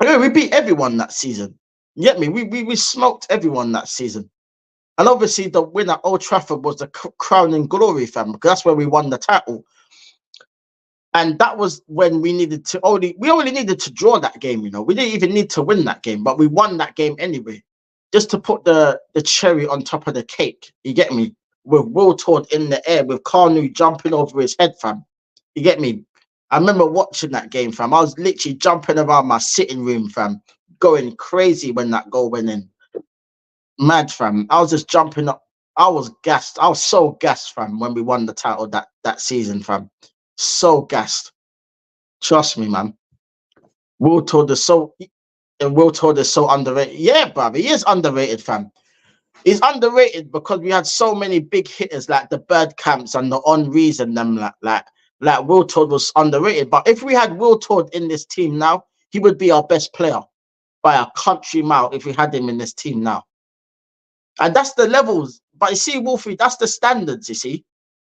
we beat everyone that season. You get me? We smoked everyone that season. And obviously the win at Old Trafford was the crowning glory, fam, because that's where we won the title. And that was when we only needed to draw that game, you know. We didn't even need to win that game, but we won that game anyway. Just to put the cherry on top of the cake. You get me? With Will Todd in the air, with Carnu jumping over his head, fam. You get me? I remember watching that game, fam. I was literally jumping around my sitting room, fam, going crazy when that goal went in. Mad, fam. I was just jumping up. I was gassed. I was so gassed, fam, when we won the title that season, fam. So gassed. Trust me, man. Will Todd is so underrated. Yeah, bruv, he is underrated, fam. He's underrated because we had so many big hitters like the Bird Camps and the Henrys and them like Will Todd was underrated. But if we had Will Todd in this team now, he would be our best player by a country mile if we had him in this team now. And that's the levels. But you see, Wolfie, that's the standards, you see.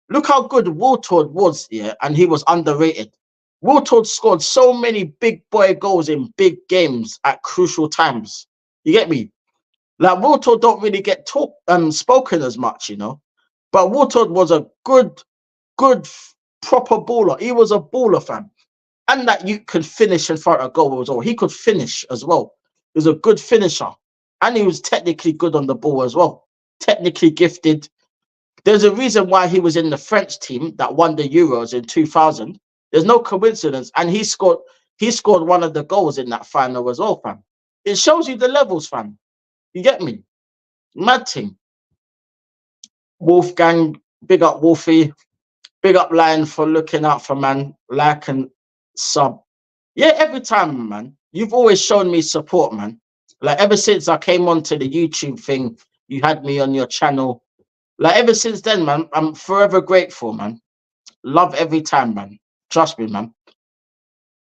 Look how good Will Todd was, yeah, and he was underrated. Will Todd scored so many big boy goals in big games at crucial times. You get me? Like Will Todd don't really get spoken as much, you know. But Will Todd was a good, proper baller. He was a baller, fam. And that you could finish in front of goal as well. He could finish as well. He was a good finisher. And he was technically good on the ball as well. Technically gifted. There's a reason why he was in the French team that won the Euros in 2000. There's no coincidence. And he scored one of the goals in that final as well, fam. It shows you the levels, fam. You get me? Mad thing. Wolfgang, big up Wolfie. Big up Lion for looking out for man. Like and sub. Yeah, every time, man. You've always shown me support, man. Like ever since I came onto the YouTube thing, you had me on your channel. Like ever since then, man, I'm forever grateful, man. Love every time, man. Trust me, man.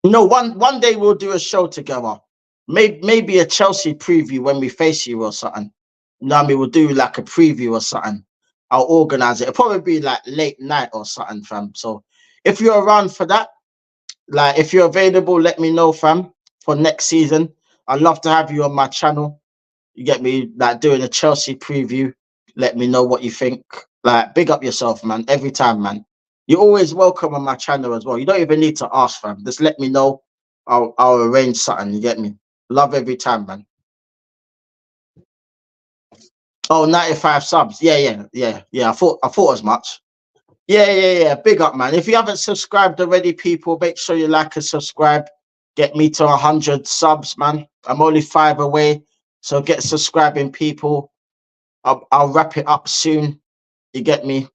You know, one day we'll do a show together. Maybe a Chelsea preview when we face you or something. You know what I mean? We'll do like a preview or something. I'll organize it. It'll probably be like late night or something, fam. So if you're around for that, like if you're available, let me know, fam, for next season. I'd love to have you on my channel. You get me, like doing a Chelsea preview. Let me know what you think. Like, big up yourself, man. Every time, man. You're always welcome on my channel as well. You don't even need to ask, fam. Just let me know. I'll arrange something. You get me? Love every time, man. Oh, 95 subs. Yeah. I thought as much. Yeah. Big up, man. If you haven't subscribed already, people, make sure you like and subscribe. Get me to 100 subs, man. I'm only 5 away. So get subscribing, people. I'll wrap it up soon. You get me?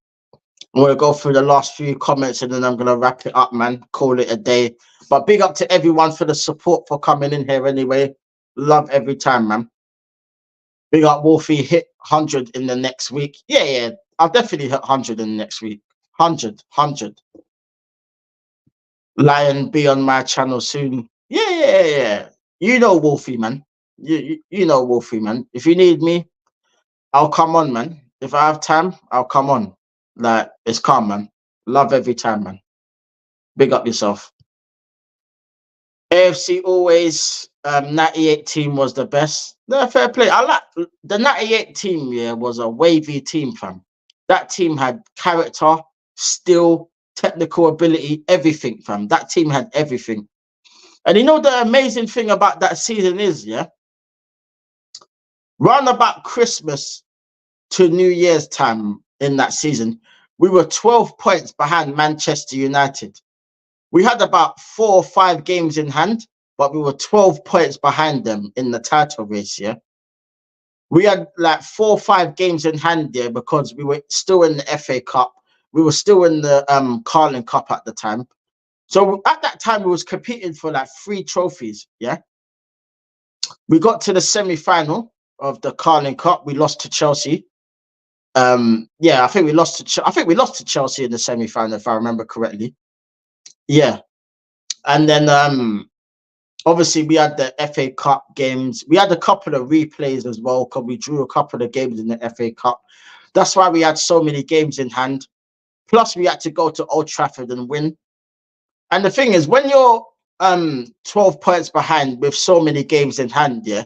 I'm going to go through the last few comments and then I'm going to wrap it up, man. Call it a day. But big up to everyone for the support for coming in here anyway. Love every time, man. Big up Wolfie. Hit 100 in the next week. Yeah. I'll definitely hit 100 in the next week. 100. Lion, be on my channel soon. Yeah. You know Wolfie, man. You know Wolfie, man. If you need me, I'll come on, man. If I have time, I'll come on. Like, it's calm, man. Love every time, man. Big up yourself. AFC always, 98 team was the best. No, fair play. I like the 98 team, yeah, was a wavy team, fam. That team had character, skill, technical ability, everything, fam. That team had everything. And you know the amazing thing about that season is, yeah, round about Christmas to New Year's time in that season, we were 12 points behind Manchester United. We had about 4 or 5 games in hand, but we were 12 points behind them in the title race, yeah. We had like 4 or 5 games in hand there because we were still in the FA Cup. We were still in the Carling Cup at the time. So at that time, we was competing for like 3 trophies, yeah. We got to the semi-final of the Carling Cup. We lost to Chelsea. I think we lost to Chelsea in the semi-final, if I remember correctly. Yeah. And then obviously we had the FA Cup games. We had a couple of replays as well because we drew a couple of games in the FA Cup. That's why we had so many games in hand. Plus we had to go to Old Trafford and win. And the thing is, when you're 12 points behind with so many games in hand, yeah,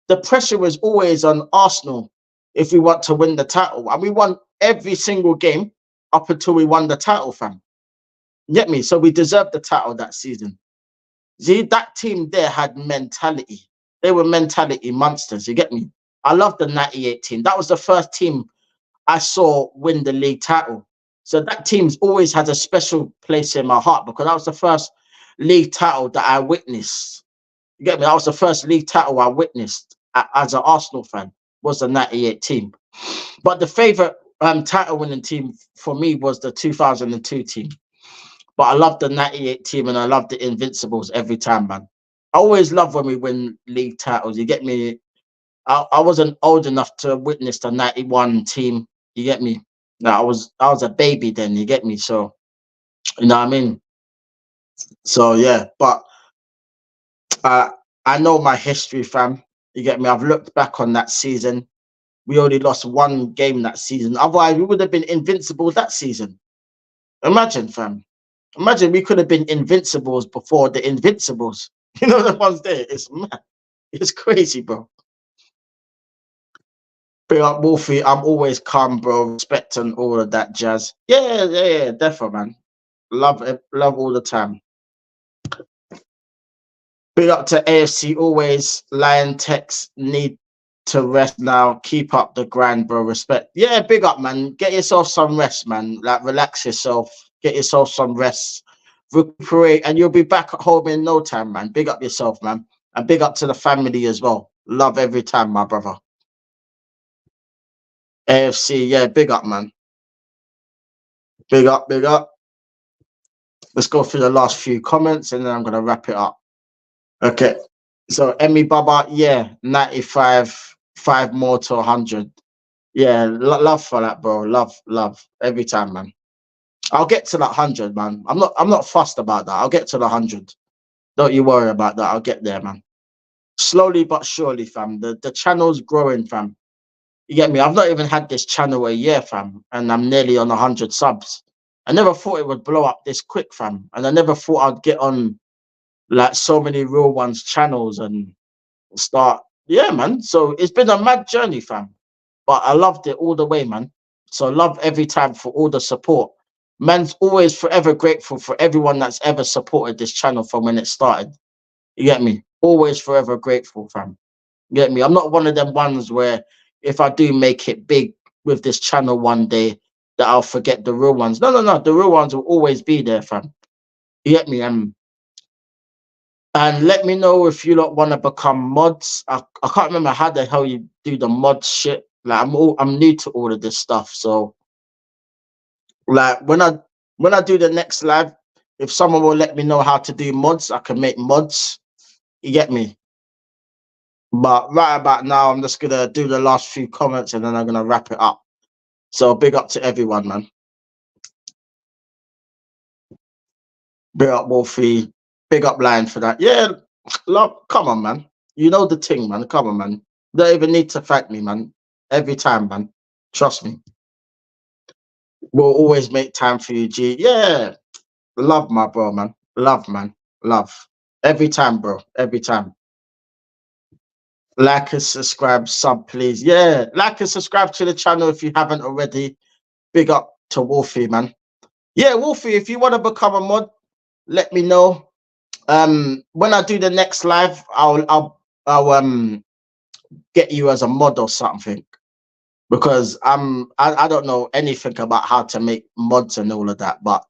the pressure was always on Arsenal if we want to win the title. And we won every single game up until we won the title, fam. You get me? So we deserved the title that season. See, that team there had mentality. They were mentality monsters. You get me? I love the 98 team. That was the first team I saw win the league title. So that team's always had a special place in my heart because that was the first league title that I witnessed. You get me? That was the first league title I witnessed as an Arsenal fan, was the 98 team. But the favourite title winning team for me was the 2002 team. But I love the 98 team and I love the Invincibles every time, man. I always love when we win league titles. You get me? I wasn't old enough to witness the 91 team. You get me? No, I was a baby then. You get me? So, you know what I mean? So yeah, but I know my history, fam. You get me? I've looked back on that season. We only lost 1 game that season. Otherwise, we would have been invincible that season. Imagine, fam. Imagine we could have been invincibles before the Invincibles. You know the ones there. It's mad. It's crazy, bro. Big up Wolfie. I'm always calm, bro. Respect and all of that jazz. Yeah. Definitely, man. Love all the time. Big up to AFC always. Liontekz need to rest now. Keep up the grind, bro. Respect. Yeah, big up, man. Get yourself some rest, man. Like, relax yourself. Get yourself some rest. Recuperate, and you'll be back at home in no time, man. Big up yourself, man. And big up to the family as well. Love every time, my brother. AFC, yeah, big up, man. Big up. Let's go through the last few comments and then I'm gonna wrap it up. Okay. So Emmy Baba, yeah, 95, 5 more to 100. Yeah, love for that, bro. Love every time, man. I'll get to that 100, man. I'm not fussed about that. I'll get to the 100. Don't you worry about that. I'll get there, man. Slowly but surely, fam. The channel's growing, fam. You get me? I've not even had this channel a year, fam, and I'm nearly on 100 subs. I never thought it would blow up this quick, fam, and I never thought I'd get on like so many real ones channels and start. Yeah, man. So it's been a mad journey, fam, but I loved it all the way, man. So love every time for all the support. Man's always forever grateful for everyone that's ever supported this channel from when it started. You get me? Always forever grateful, fam. You get me? I'm not one of them ones where if I do make it big with this channel one day, that I'll forget the real ones. No, no, no. The real ones will always be there, fam. You get me? And let me know if you lot want to become mods. I can't remember how the hell you do the mod shit. Like I'm new to all of this stuff. So like when I do the next live, if someone will let me know how to do mods, I can make mods. You get me? But right about now, I'm just gonna do the last few comments and then I'm gonna wrap it up. So big up to everyone, man. Big up Wolfie. Big up Lion for that. Yeah, love. Come on, man. You know the thing, man. Come on, man. Don't even need to thank me, man. Every time, man. Trust me. We'll always make time for you, G. Yeah. Love, my bro, man. Love, man. Love. Every time, bro. Every time. Like and subscribe, sub, please. Yeah. Like and subscribe to the channel if you haven't already. Big up to Wolfie, man. Yeah, Wolfie, if you want to become a mod, let me know. When I do the next live, I'll get you as a mod or something, because I don't know anything about how to make mods and all of that, but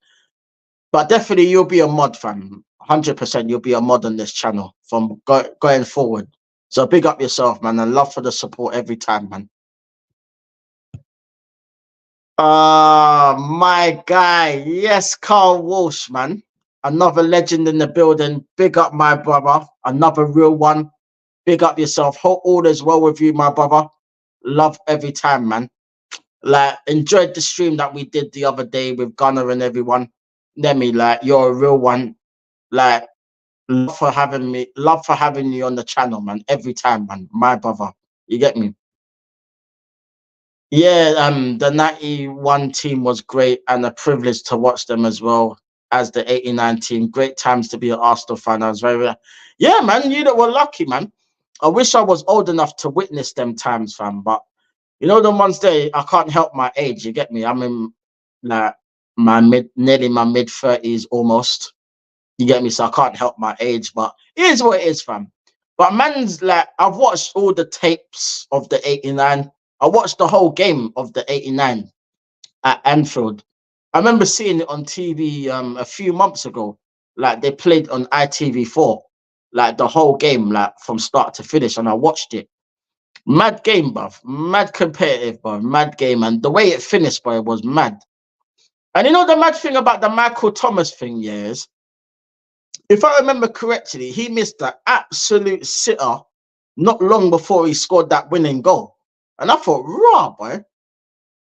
definitely you'll be a mod, fam. 100% you'll be a mod on this channel from going forward. So big up yourself, man, and love for the support every time, man. My guy, yes, Carl Walsh, man. Another legend in the building. Big up, my brother. Another real one. Big up yourself. Hope all is well with you, my brother. Love every time, man. Like, enjoyed the stream that we did the other day with Gunner and everyone. Nemi, like, you're a real one. Like, love for having me. Love for having you on the channel, man. Every time, man. My brother. You get me? Yeah, the 91 team was great and a privilege to watch them as well as the 89 team. Great times to be an Arsenal fan. I was yeah, man, you know, were lucky, man. I wish I was old enough to witness them times, fam. But you know, the ones there, I can't help my age. You get me? I'm in like nearly my mid 30s almost. You get me? So I can't help my age, but it is what it is, fam. But man's like, I've watched all the tapes of the 89. I watched the whole game of the 89 at Anfield. I remember seeing it on TV a few months ago. Like they played on ITV4, like the whole game, like from start to finish, and I watched it. Mad game, bruv. Mad competitive, bruv. Mad game. And the way it finished, bruv, was mad. And you know the mad thing about the Michael Thomas thing, yeah, is if I remember correctly, he missed an absolute sitter not long before he scored that winning goal. And I thought, raw, boy.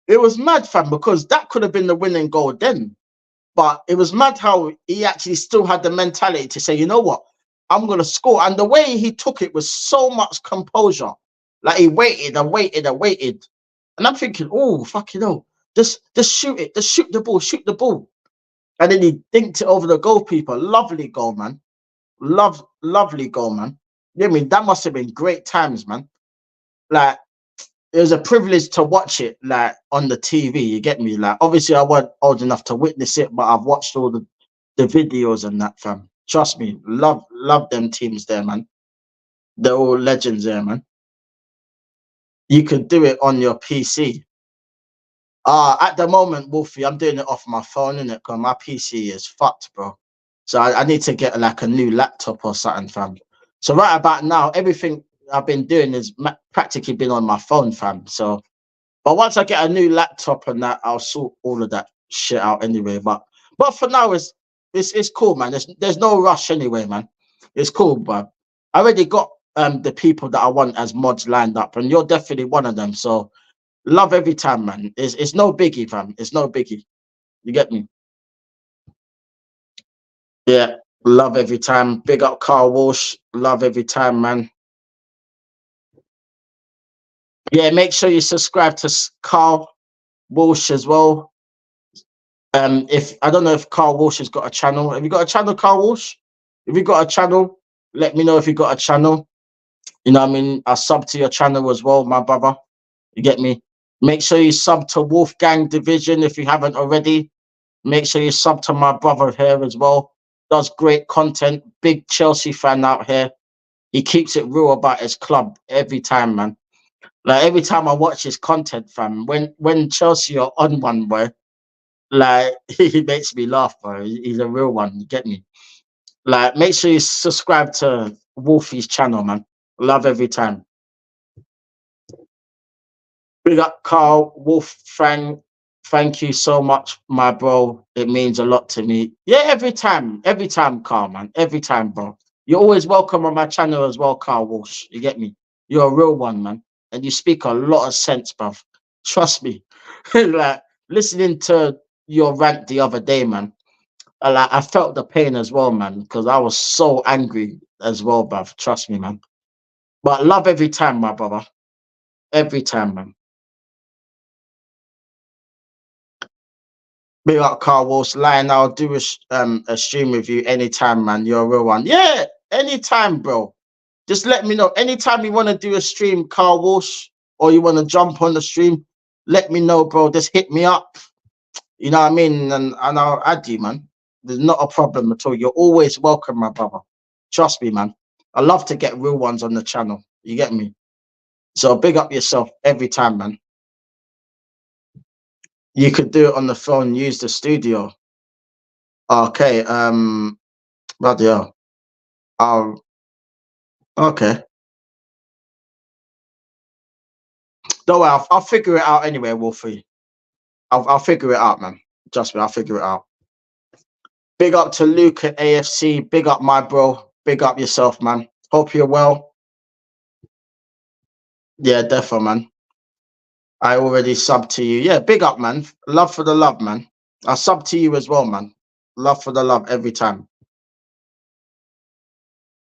It was mad, fam, because that could have been the winning goal then. But it was mad how he actually still had the mentality to say, you know what, I'm going to score. And the way he took it was so much composure. Like he waited and waited and waited. And I'm thinking, oh, fucking hell, just shoot it. Just shoot the ball, shoot the ball. And then he dinked it over the goalkeeper. Lovely goal, man. Lovely goal, man. You know what I mean? That must have been great times, man. Like, it was a privilege to watch it, like, on the TV. You get me? Like, obviously, I wasn't old enough to witness it, but I've watched all the videos and that, fam. Trust me, love them teams there, man. They're all legends there, man. You could do it on your PC. At the moment, Wolfie, I'm doing it off my phone, innit? Because my PC is fucked, bro. So I need to get like a new laptop or something, fam. So right about now, everything I've been doing is practically been on my phone, fam. So, but once I get a new laptop and that, I'll sort all of that shit out anyway. But for now, it's It's cool, man. There's no rush anyway, man. It's cool, bro. I already got the people that I want as mods lined up, and you're definitely one of them. So love every time, man. It's no biggie, fam. It's no biggie. You get me? Yeah. Love every time. Big up Carl Walsh. Love every time, man. Yeah, make sure you subscribe to Carl Walsh as well. If I don't know if Carl Walsh has got a channel. Have you got a channel, Carl Walsh? If you got a channel, let me know if you got a channel. You know what I mean? I'll sub to your channel as well, my brother. You get me? Make sure you sub to Wolfgang Division if you haven't already. Make sure you sub to my brother here as well. Does great content. Big Chelsea fan out here. He keeps it real about his club every time, man. Like every time I watch his content, fam, when Chelsea are on one, boy, like he makes me laugh, bro. He's a real one. You get me? Like, make sure you subscribe to Wolfie's channel, man. Love every time. Big up Carl Wolf Frank. Thank you so much, my bro. It means a lot to me. Yeah, every time, Carl, man. Every time, bro. You're always welcome on my channel as well, Carl Walsh. You get me? You're a real one, man. And you speak a lot of sense, bro. Trust me. Like, listening to your rant the other day, man. Like, I felt the pain as well, man, because I was so angry as well, bruv. Trust me, man. But love every time, my brother. Every time, man. Big up Carl Walsh. Lion, I'll do a stream with you anytime, man. You're a real one. Yeah, anytime, bro. Just let me know. Anytime you want to do a stream, Carl Walsh, or you want to jump on the stream, let me know, bro. Just hit me up. You know what I mean? And I'll add you, man. There's not a problem at all. You're always welcome, my brother. Trust me, man. I love to get real ones on the channel. You get me? So big up yourself every time, man. You could do it on the phone, use the studio. Okay, bloody hell. Okay. Don't worry, I'll figure it out anyway, Wolfie. I'll figure it out, man. Trust me, I'll figure it out. Big up to Luke at AFC. Big up, my bro. Big up yourself, man. Hope you're well. Yeah, defo, man. I already subbed to you. Yeah, big up, man. Love for the love, man. I sub to you as well, man. Love for the love every time.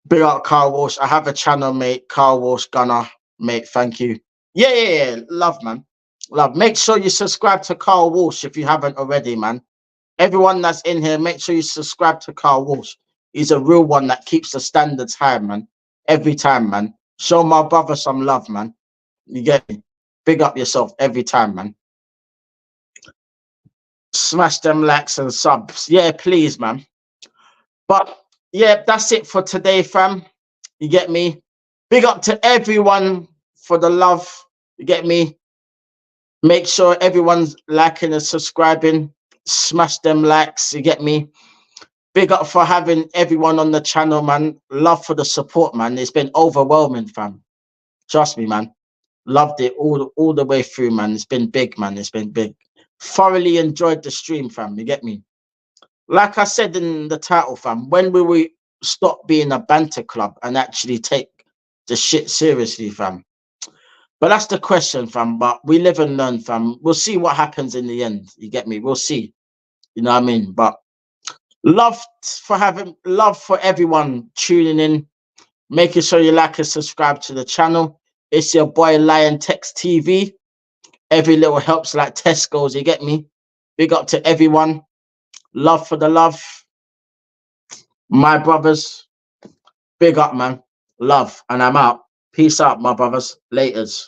Big up Carl Walsh. I have a channel, mate. Carl Walsh Gunner, mate. Thank you. Yeah. Love, man. Love. Make sure you subscribe to Carl Walsh if you haven't already, man. Everyone that's in here, make sure you subscribe to Carl Walsh. He's a real one that keeps the standards high, man. Every time, man. Show my brother some love, man. You get me? Big up yourself every time, man. Smash them likes and subs. Yeah, please, man. But yeah, that's it for today, fam. You get me? Big up to everyone for the love. You get me? Make sure everyone's liking and subscribing. Smash them likes. You get me? Big up for having everyone on the channel, man. Love for the support, man. It's been overwhelming, fam. Trust me, man. Loved it all the way through, man. It's been big, man. It's been big. Thoroughly enjoyed the stream, fam. You get me? Like I said in the title, fam, when will we stop being a banter club and actually take the shit seriously, fam? But that's the question, fam. But we live and learn, fam. We'll see what happens in the end. You get me? We'll see. You know what I mean? But love for everyone tuning in, making sure you like and subscribe to the channel. It's your boy Liontekz TV. Every little helps like Tesco's, you get me? Big up to everyone. Love for the love. My brothers, big up, man. Love. And I'm out. Peace out, my brothers. Laters.